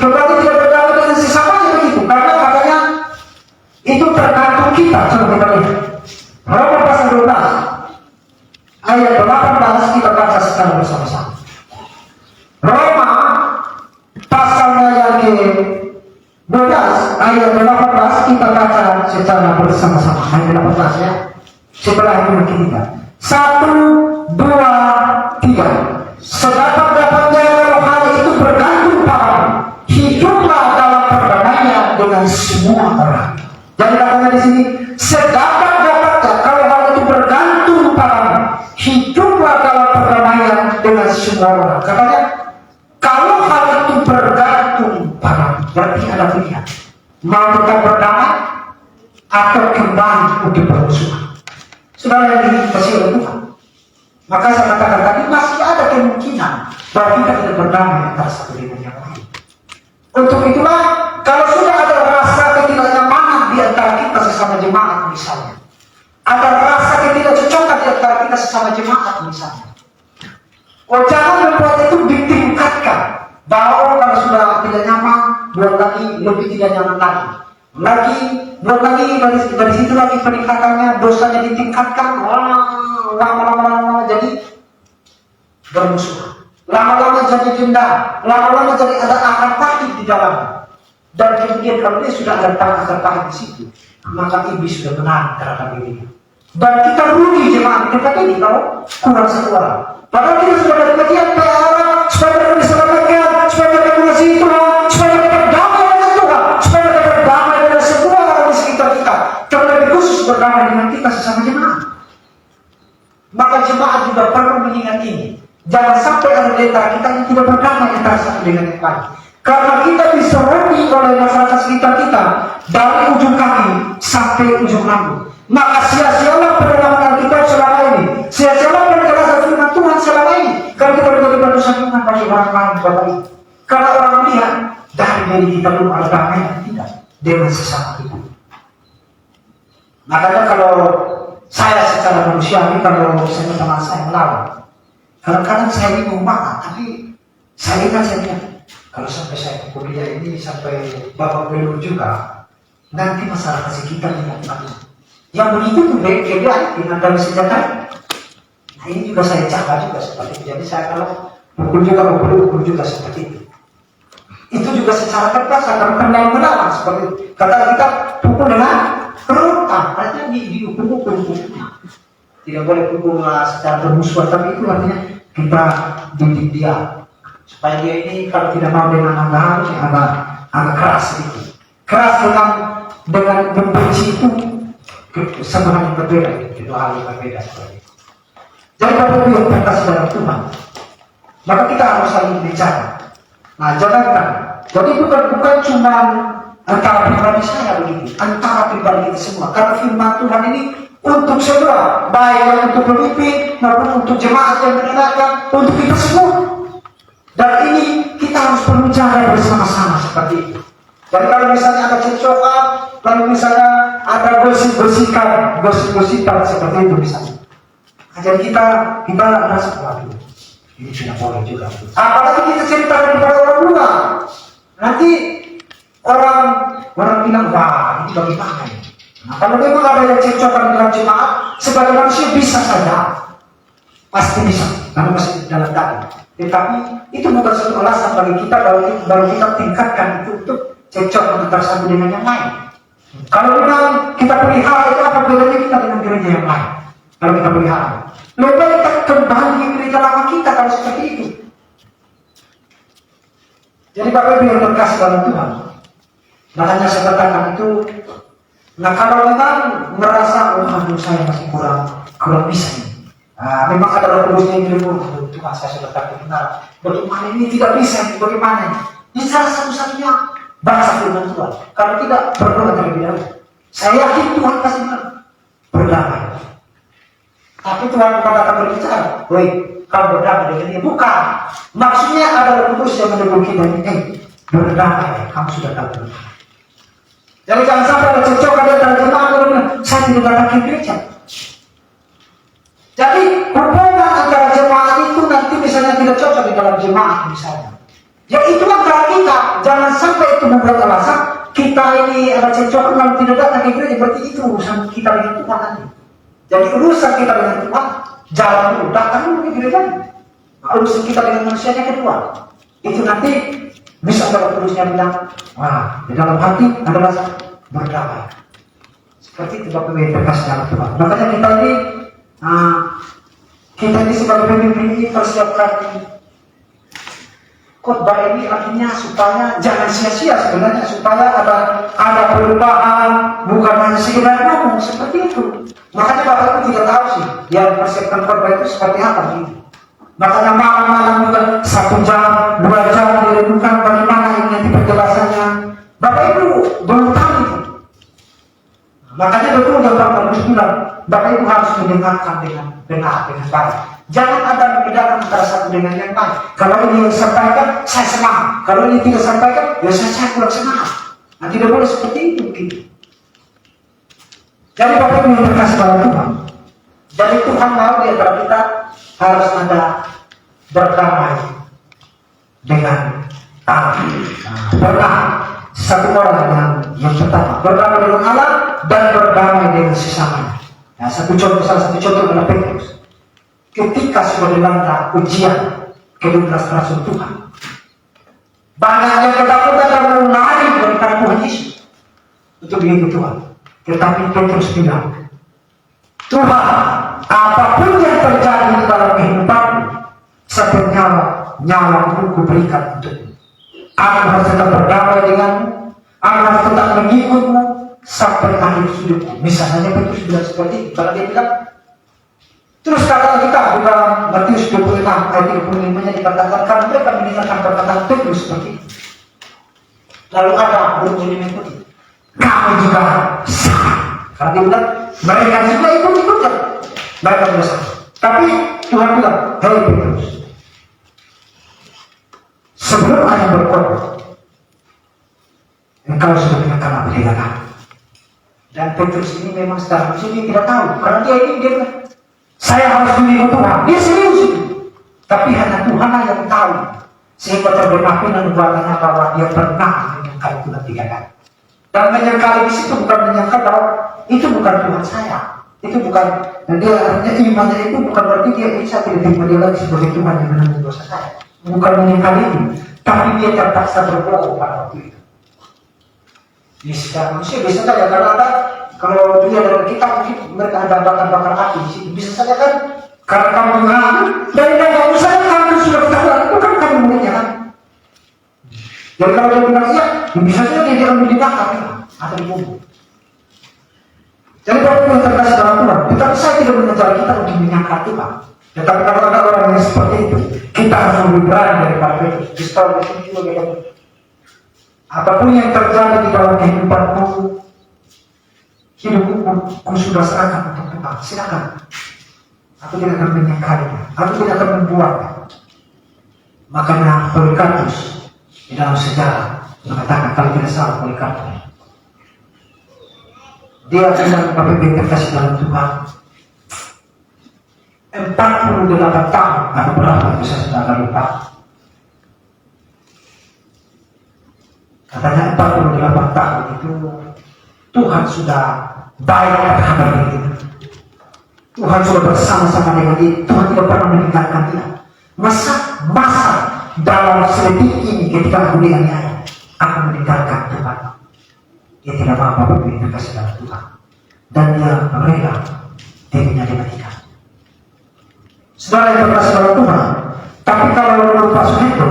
berarti tidak berdamai dengan sesamanya begitu. Karena katanya itu tergantung kita. Coba kita lihat Roma pasal 12 ayat 18 kita baca secara bersama-sama. Roma pasalnya yang ke 12 ayat 18 kita baca secara bersama-sama. Ayat 18 ya. Sebelah yang ketiga. 1, 2, 3. Sedapat-dapatnya kalau hal itu bergantung padamu, hiduplah dalam perdamaian dengan semua orang. Jadi katanya di sini, sedapat-dapatnya kalau hal itu bergantung padamu, hiduplah dalam perdamaian dengan semua orang. Katanya, kalau hal itu bergantung padamu, berarti ada pilihan. Mau tetap berdamai atau kembali untuk bermusuhan. Saudara yang dikasihi oleh Tuhan, maka saya katakan tadi masih ada kemungkinan bahwa kita tidak berdamai antara satu dengan yang lain. Untuk itulah, kalau sudah ada rasa ketidaknyamanan di antara kita sesama jemaat misalnya, ada rasa ketidakcocokan di antara kita sesama jemaat misalnya, jangan membuat itu ditingkatkan. Bahwa kalau sudah tidak nyaman, buat lagi lebih tidak nyaman lagi dari situ lagi peningkatannya, dosanya ditingkatkan, lama-lama jadi bermusuhan, lama-lama jadi dendam, lama-lama jadi ada akar pahit di dalamnya. Dan kemudian kalau dia sudah ada akar pahit di situ, maka iblis sudah menang terhadap dirinya. Dan kita rugi jemaat kita ini kalau kurang satu orang. Padahal kita sudah ada bagian orang supaya mereka diselamatkan, supaya mereka mengasihi Tuhan, supaya mereka berdamai dengan Tuhan, supaya mereka berdamai dengan semua orang di sekitar kita. Terlebih khusus berdamai dengan kita sesama jemaat. ada di antara kita yang tidak berdamai antara satu dengan yang lain. Karena kita diserang oleh masyarakat sekitar kita dari ujung kaki sampai ujung rambut. Maka sia-sialah pendalaman Alkitab selama ini. Sia-sialah penjelasan firman Tuhan selama ini. Karena kita menjadi batu sandungan bagi orang lain Bapak Ibu. Karena orang melihat dari diri kita belum ada damai dan tidak dengan sesama kita. Makanya kalau saya secara manusiawi, kalau misalnya teman saya melawan, kadang-kadang saya bingung banget, tapi saya ingat saya bilang, kalau sampai saya kuliah ini sampai Bapak belur juga, nanti masyarakat sekitar tidak tahu. Yang begitu tuh beda dengan dalam sejarah. Nah ini juga saya jaga juga seperti itu. Jadi saya kalau pukul juga seperti itu. Itu juga secara kertas akan pernah melawan seperti itu. Kata kita pukul dengan kerutan, artinya dihukum. Tidak boleh pukul secara bermusuhan, tapi itu artinya kita didik dia supaya dia ini kalau tidak mau dengan harus agak keras sedikit. Keras dengan membenci itu sebenarnya berbeda, itu hal yang berbeda seperti itu. Jadi kalau kita berkasih dalam Tuhan, maka kita harus saling bicara. Nah, jangankan. Jadi bukan cuma antara pribadi saya begitu, antara pribadi kita semua. Karena firman Tuhan ini untuk semua, baik yang untuk pemimpin maupun untuk jemaat yang mendengarkan, untuk kita semua. Dan ini kita harus perlu jaga bersama-sama seperti itu. Jadi kalau misalnya ada cekcokan, lalu misalnya ada gosip-gosipan seperti itu misalnya. Nah, jadi kita rasa waduh, ini tidak boleh juga. Apalagi kita cerita kepada orang luar, nanti orang bilang wah ini bagaimana ini. Nah, kalau memang ada yang cekcokan dalam jemaat, sebagai manusia bisa saja, pasti bisa, karena masih dalam daging. Tetapi itu bukan satu alasan bagi kita baru kita tingkatkan itu untuk cekcok antara satu dengan yang lain. Kalau memang kita pelihara itu apa bedanya kita dengan gereja yang lain? Kalau kita pelihara, lebih baik kita kembali ke gereja lama kita kalau seperti itu. Jadi Bapak Ibu yang berkasih dalam Tuhan, makanya saya katakan itu. Nah kalau memang merasa saya masih kurang bisa ini. Nah, memang ada roh kudus yang bilang, Tuhan saya sudah tak benar. Bagaimana ini tidak bisa? Bagaimana ini? Ini salah satu-satunya bahasa firman Tuhan. Kalau tidak berdoa terlebih dahulu. Saya yakin Tuhan pasti berdamai. Tapi Tuhan bukan datang berbicara, woi, kamu berdamai dengan dia. Bukan. Maksudnya ada roh kudus yang mendukung kita ini. Berdamai, kamu sudah tahu berdamai. Jadi jangan sampai ada cekcokan di antara jemaat. Saya tidak datang ke gereja. Jadi hubungan antara jemaat itu nanti misalnya tidak cocok di dalam jemaat misalnya. Ya itulah cara kita. Jangan sampai itu membuat alasan kita ini ada cekcokan kalau tidak datang ke gereja. Berarti itu urusan kita dengan Tuhan nanti. Jadi urusan kita dengan Tuhan jalan dulu, datang dulu ke gereja. Urusan kita dengan manusianya kedua. Itu nanti bisa ada terusnya bilang, wah di dalam hati ada rasa berdamai. Seperti itu Bapak Ibu terkasih dalam Tuhan. Makanya kita ini sebagai pemimpin ini persiapkan khotbah ini artinya supaya jangan sia-sia sebenarnya, supaya ada perubahan, bukan hanya sekedar ngomong seperti itu. Makanya Bapak Ibu tidak tahu sih yang persiapkan khotbah itu seperti apa gitu. Makanya malam-malam juga 1 jam, 2 jam direnungkan bagaimana ini nanti penjelasannya. Bapak Ibu belum tahu itu. Makanya betul yang Bapak Ibu bilang, Bapak Ibu harus mendengarkan dengan benar, dengan baik. Jangan ada membedakan antara satu dengan yang lain. Kalau ini yang disampaikan, saya semangat. Kalau ini tidak disampaikan, ya saya kurang semangat. Nah, tidak boleh seperti itu. Gitu. Jadi Bapak Ibu yang terkasih dalam Tuhan. Jadi Tuhan mau di antara kita harus ada berdamai dengan satu orang yang pertama berdamai dengan Allah dan berdamai dengan sesamanya. Nah, salah satu contoh adalah Petrus. Ketika sudah dilanda ujian ke-12 rasul Tuhan, banyak yang ketakutan dan mau lari daripada Tuhan Yesus untuk mengikuti Tuhan. Tetapi Petrus bilang, Tuhan, apapun yang terjadi di dalam kehidupanmu, sampai nyawa ku berikan untukmu. Aku harus tetap berdamai denganmu, aku harus tetap mengikutmu sampai akhir hidupku. Misalnya Petrus bilang seperti itu, karena dia bilang, Terus kata kita di dalam Matius 26 ayat 35-nya dikatakan karena mereka mendengarkan perkataan Petrus seperti itu. Lalu ada murid yang mengikuti. Kamu juga sama. Karena dia bilang mereka juga ikut-ikutan. Mereka juga sama. Tapi Tuhan bilang, hei Petrus, sebelum ayah berkorban, engkau sudah mengenal apa dia katakan. Dan Petrus ini memang secara manusia dia tidak tahu. Karena dia bilang, saya harus mengikut Tuhan. Dia serius itu. Tapi hanya Tuhan yang tahu. Sehingga terbenapi dan buatannya bahwa dia pernah menyangkal Tuhan 3 kali. Dan menyangkal di situ bukan menyangkal bahwa itu bukan Tuhan saya. Itu bukan, dan dia artinya imannya itu bukan berarti dia bisa tidak terima dia lagi sebagai Tuhan yang menanggung dosa saya. Bukan menyangkal itu. Tapi dia terpaksa berbohong pada waktu itu. Ini secara manusia bisa saja karena ada kalau dia dalam kita mungkin mereka ada bakar-bakar api di situ bisa saja kan karena kamu mengaku dari dalam usaha kamu sudah ketahuan itu kan kamu muridnya kan. Jadi kalau dia bilang iya, bisa saja dia akan dibakar atau dibunuh. Jadi kalau kita terkasih dalam Tuhan, tetapi saya tidak mengejar kita untuk menyangka Tuhan. Tetapi kalau ada orang yang seperti itu, kita harus lebih berani daripada itu. Di sekolah di sini juga beda. Apapun yang terjadi di dalam kehidupanku, hidupku sudah serahkan untuk Tuhan. Silakan. Aku tidak akan menyangkalinya. Aku tidak akan membuatnya. Makanya Polikarpus di dalam sejarah mengatakan kalau tidak salah Polikarpus. Dia bilang KPP terkasih dalam Tuhan 48 tahun atau berapa itu saya sudah agak lupa. Katanya 48 tahun itu Tuhan sudah baik terhadap diri. Tuhan sudah bersama-sama dengan dia. Tuhan tidak pernah meninggalkan dia. Masa dalam sedetik ini ketika aku dianiaya, aku meninggalkan Tuhan. Dia tidak mau apa-apa terkasih dalam Tuhan. Dan dia rela dirinya dimatikan. Saudara yang terkasih dalam Tuhan. Tapi kalau menurut Pak Suhendro,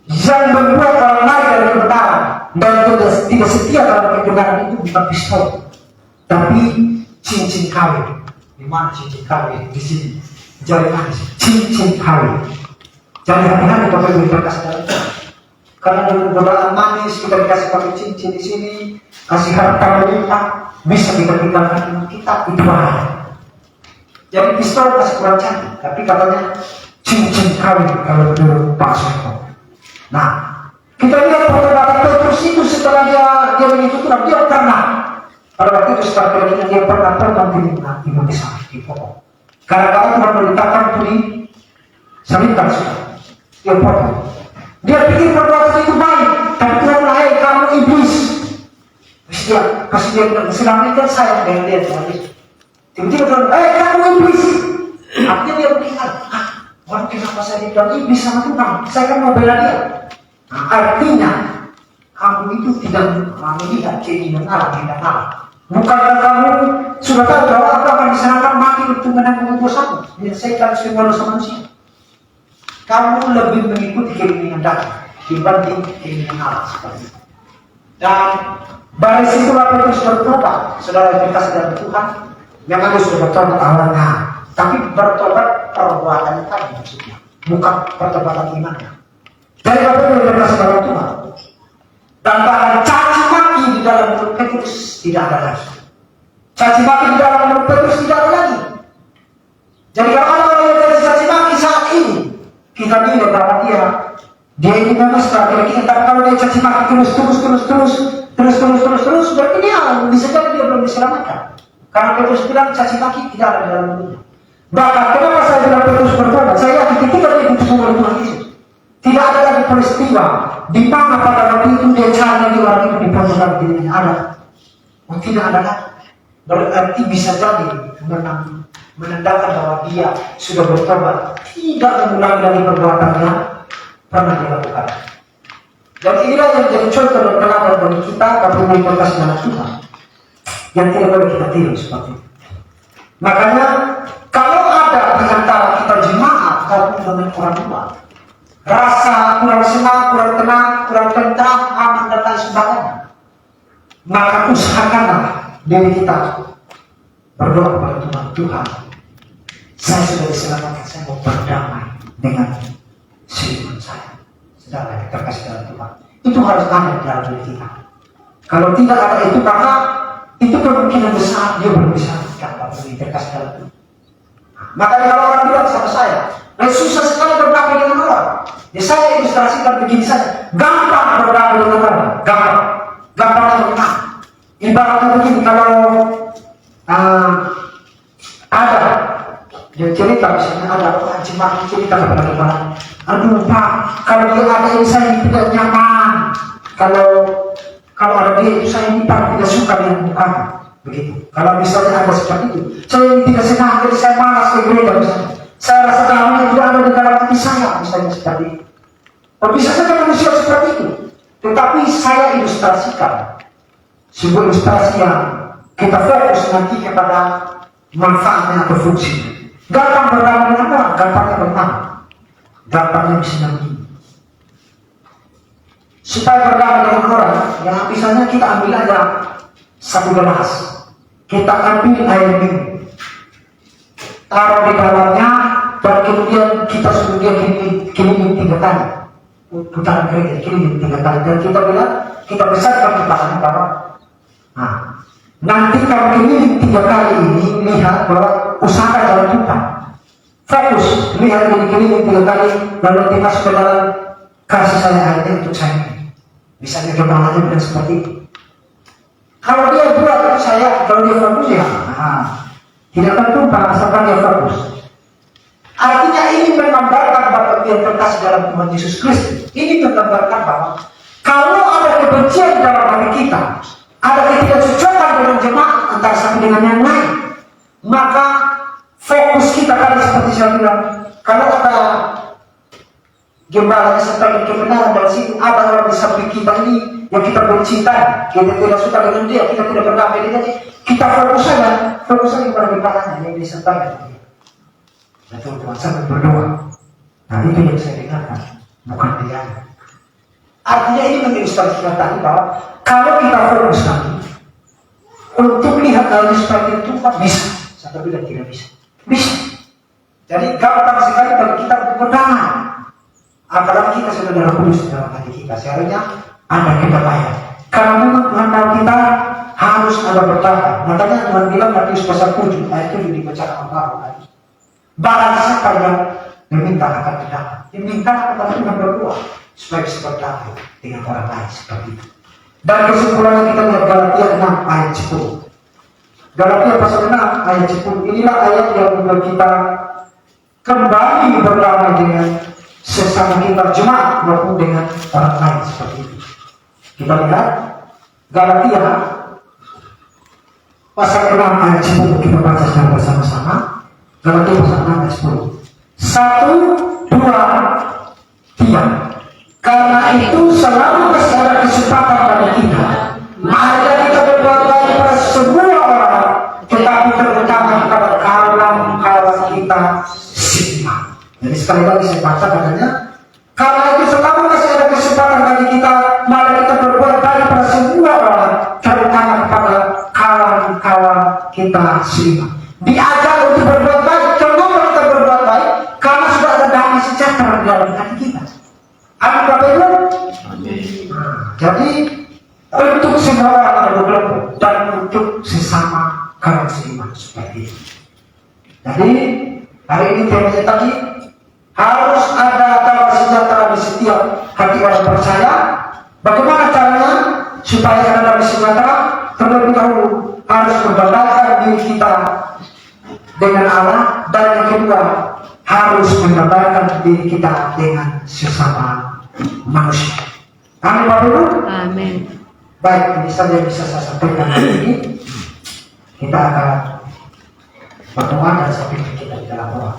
yang membuat orang lain dari kebenaran dan tidak setia dalam kebenaran itu bukan pistol, tapi cincin kawin. Di mana cincin kawin? Di sini. Jari manis. Cincin kawin. Jadi hati-hati Bapak Ibu terkasih dalam Tuhan. Karena dengan godaan manis kita dikasih pakai cincin di sini, kasih harta melimpah, bisa kita tinggalkan iman kita itu bahaya. Jadi pistol kasih kurang cantik, tapi katanya cincin kawin kalau menurut Pak Suhendro. Nah, kita lihat perkataan Petrus itu setelah dia mengikuti Tuhan, dia pernah pada waktu itu setelah dia pernah terbang di Mekah di pokok. Karena kalau Tuhan meletakkan tuli salibkan sudah, dia potong. Dia pikir perbuatan itu baik, tapi Tuhan lahir kamu iblis. Pas dia bilang selama ini kan sayang dengan dia Tuhan Yesus. Tiba-tiba Tuhan, kamu iblis. Artinya dia berpikir, orang kenapa saya dibilang iblis sama Tuhan? Saya kan mau bela dia. Nah, artinya kamu itu tidak melihat keinginan Allah, tidak Allah. Bukankah kamu sudah tahu bahwa aku akan diserahkan mati untuk menanggung dosamu, menyelesaikan semua dosa manusia? Kamu lebih mengikuti keinginan daging dibanding keinginan Allah seperti itu. Dan dari situlah Petrus bertobat. Saudara yang dikasih dalam Tuhan, memang dia sudah bertobat awalnya, tapi bertobat perbuatannya tadi maksudnya, bukan pertobatan imannya. Dari Bapak Ibu yang dikasih dalam Tuhan, dan bahkan caci maki di dalam mulut Petrus tidak ada lagi. Caci maki di dalam mulut Petrus tidak ada lagi. Jadi kalau ada orang yang caci maki saat ini, kita bilang bahwa dia ini memang setelah kita, tapi kalau dia caci maki terus, berarti dia bisa jadi dia belum diselamatkan. Karena Petrus bilang caci maki tidak ada di dalam mulutnya. Bahkan kenapa saya bilang Petrus bertobat? Saya yakin ketika dia diputus oleh Tuhan Yesus, tidak ada lagi peristiwa di mana pada waktu itu dia cari orang itu dipotong dirinya ada. Oh, tidak ada lagi. Berarti bisa jadi menandakan bahwa dia sudah bertobat, tidak mengulangi lagi perbuatannya pernah dilakukan. Dan inilah yang jadi contoh dan teladan bagi kita kalau berkasih dalam Tuhan, yang tidak boleh kita tiru seperti itu. Makanya kalau ada di antara kita jemaat maupun dengan orang tua, rasa kurang senang, kurang tenang, kurang tentram, aman dan lain sebagainya, maka usahakanlah diri kita berdoa kepada Tuhan. Tuhan, Saya sudah diselamatkan, saya mau berdamai dengan Tuhan saya. Saudara yang terkasih dalam Tuhan, itu harus ada di dalam diri kita. Kalau tidak ada itu, maka itu kemungkinan besar dia belum bisa dapat diri terkasih dalam Tuhan. Makanya kalau orang bilang sama saya, susah sekali berdamai dengan orang. Ya saya ilustrasikan begini saja, gampang berdamai dengan orang, gampang menang. Ibaratnya begini, kalau ada dia cerita, misalnya ada orang cuma cerita kepada kita, aduh Pak, kalau dia ada ini saya tidak nyaman, kalau ada dia itu saya ini Pak tidak suka dengan bukan begitu. Kalau misalnya ada seperti itu, saya ini tidak senang, jadi saya malas ke gereja misalnya. Saya rasa damai tidak ada di dalam hati saya, misalnya seperti itu. Bisa saja manusia seperti itu, tetapi saya ilustrasikan sebuah ilustrasi yang kita fokus nanti kepada manfaatnya atau fungsinya. Gampang berdamai dengan orang, gampangnya menang, gampangnya bisa nanti. Supaya berdamai dengan orang, yang misalnya kita ambil aja satu gelas, kita ambil air minum, taruh di dalamnya, dan kemudian kita suruh dia keliling 3 kali, putaran gereja keliling 3 kali, dan kita bilang, kita besarkan kepalanya bahwa, nanti kalau keliling 3 kali ini lihat bahwa usaha jalan kita fokus lihat ini keliling 3 kali lalu nanti masuk ke dalam kasih saya airnya untuk saya. Misalnya kepalanya bilang seperti itu. Kalau dia buat itu saya, kalau dia fokus ya tidak akan tumpah asalkan dia fokus. Artinya ini menggambarkan bahwa dia terkasih dalam Tuhan Yesus Kristus. Ini menggambarkan bahwa kalau ada kebencian dalam hati kita, ada ketidakcocokan dengan jemaat antara satu dengan yang lain, maka fokus kita kan seperti saya bilang, kalau ada gembala serta kebenaran dari situ, ada orang di samping kita ini yang kita bercinta, kita tidak suka dengan dia, kita tidak berdamai dengan dia, kita fokus saja pada gembalanya yang disertai. Betul, Tuhan sampai berdoa. Nah itu yang saya dengarkan, bukan dia. Artinya ini mengilustrasikan tadi bahwa kalau kita fokus nanti untuk lihat hal seperti itu bisa, saya bilang tidak bisa. Bisa. Jadi gampang sekali bagi kita untuk berdamai. Apalagi kita sudah dalam kudus dalam hati kita, seharusnya ada kedamaian. Karena memang Tuhan mau kita harus ada berdamai. Makanya Tuhan bilang Matius pasal 7 ayat 7 dibacakan baru tadi. Barang siapa yang meminta akan berdamai, yang minta kepada Tuhan berdoa supaya bisa berdamai dengan orang lain seperti itu. Dan kesimpulannya kita lihat Galatia 6 ayat 10. Galatia pasal 6 ayat 10. Inilah ayat yang membuat kita kembali berdamai dengan sesama kita jemaat maupun dengan orang lain seperti itu. Kita lihat Galatia pasal 6 ayat 10, kita baca secara bersama-sama. Galatia pasal 6 ayat 10. 1, 2, 3. Karena itu selalu ada kesempatan bagi kita. Mari kita berbuat baik pada semua orang, tetapi terutama kepada kawan-kawan kita seiman. Jadi sekali lagi saya baca katanya, karena itu selalu masih ada kesempatan bagi kita, mari kita berbuat baik pada semua orang, terutama kepada kawan-kawan kita seiman. Diajar untuk berbuat baik, kenapa kita berbuat baik? Karena sudah ada damai sejahtera di dalam hati kita. Amin Bapak Ibu? Jadi untuk semua orang ada berkelompok dan untuk sesama kawan seiman seperti itu. Jadi hari ini temanya tadi harus ada damai sejahtera di setiap hati orang percaya. Bagaimana caranya supaya ada damai sejahtera? Terlebih dahulu harus membanggakan diri kita dengan Allah, dan yang kedua harus membanggakan diri kita dengan sesama manusia. Amin Bapak Ibu? Amin. Baik, ini saja yang bisa saya sampaikan hari ini. Kita akan berdoa dan sampai kita di dalam doa.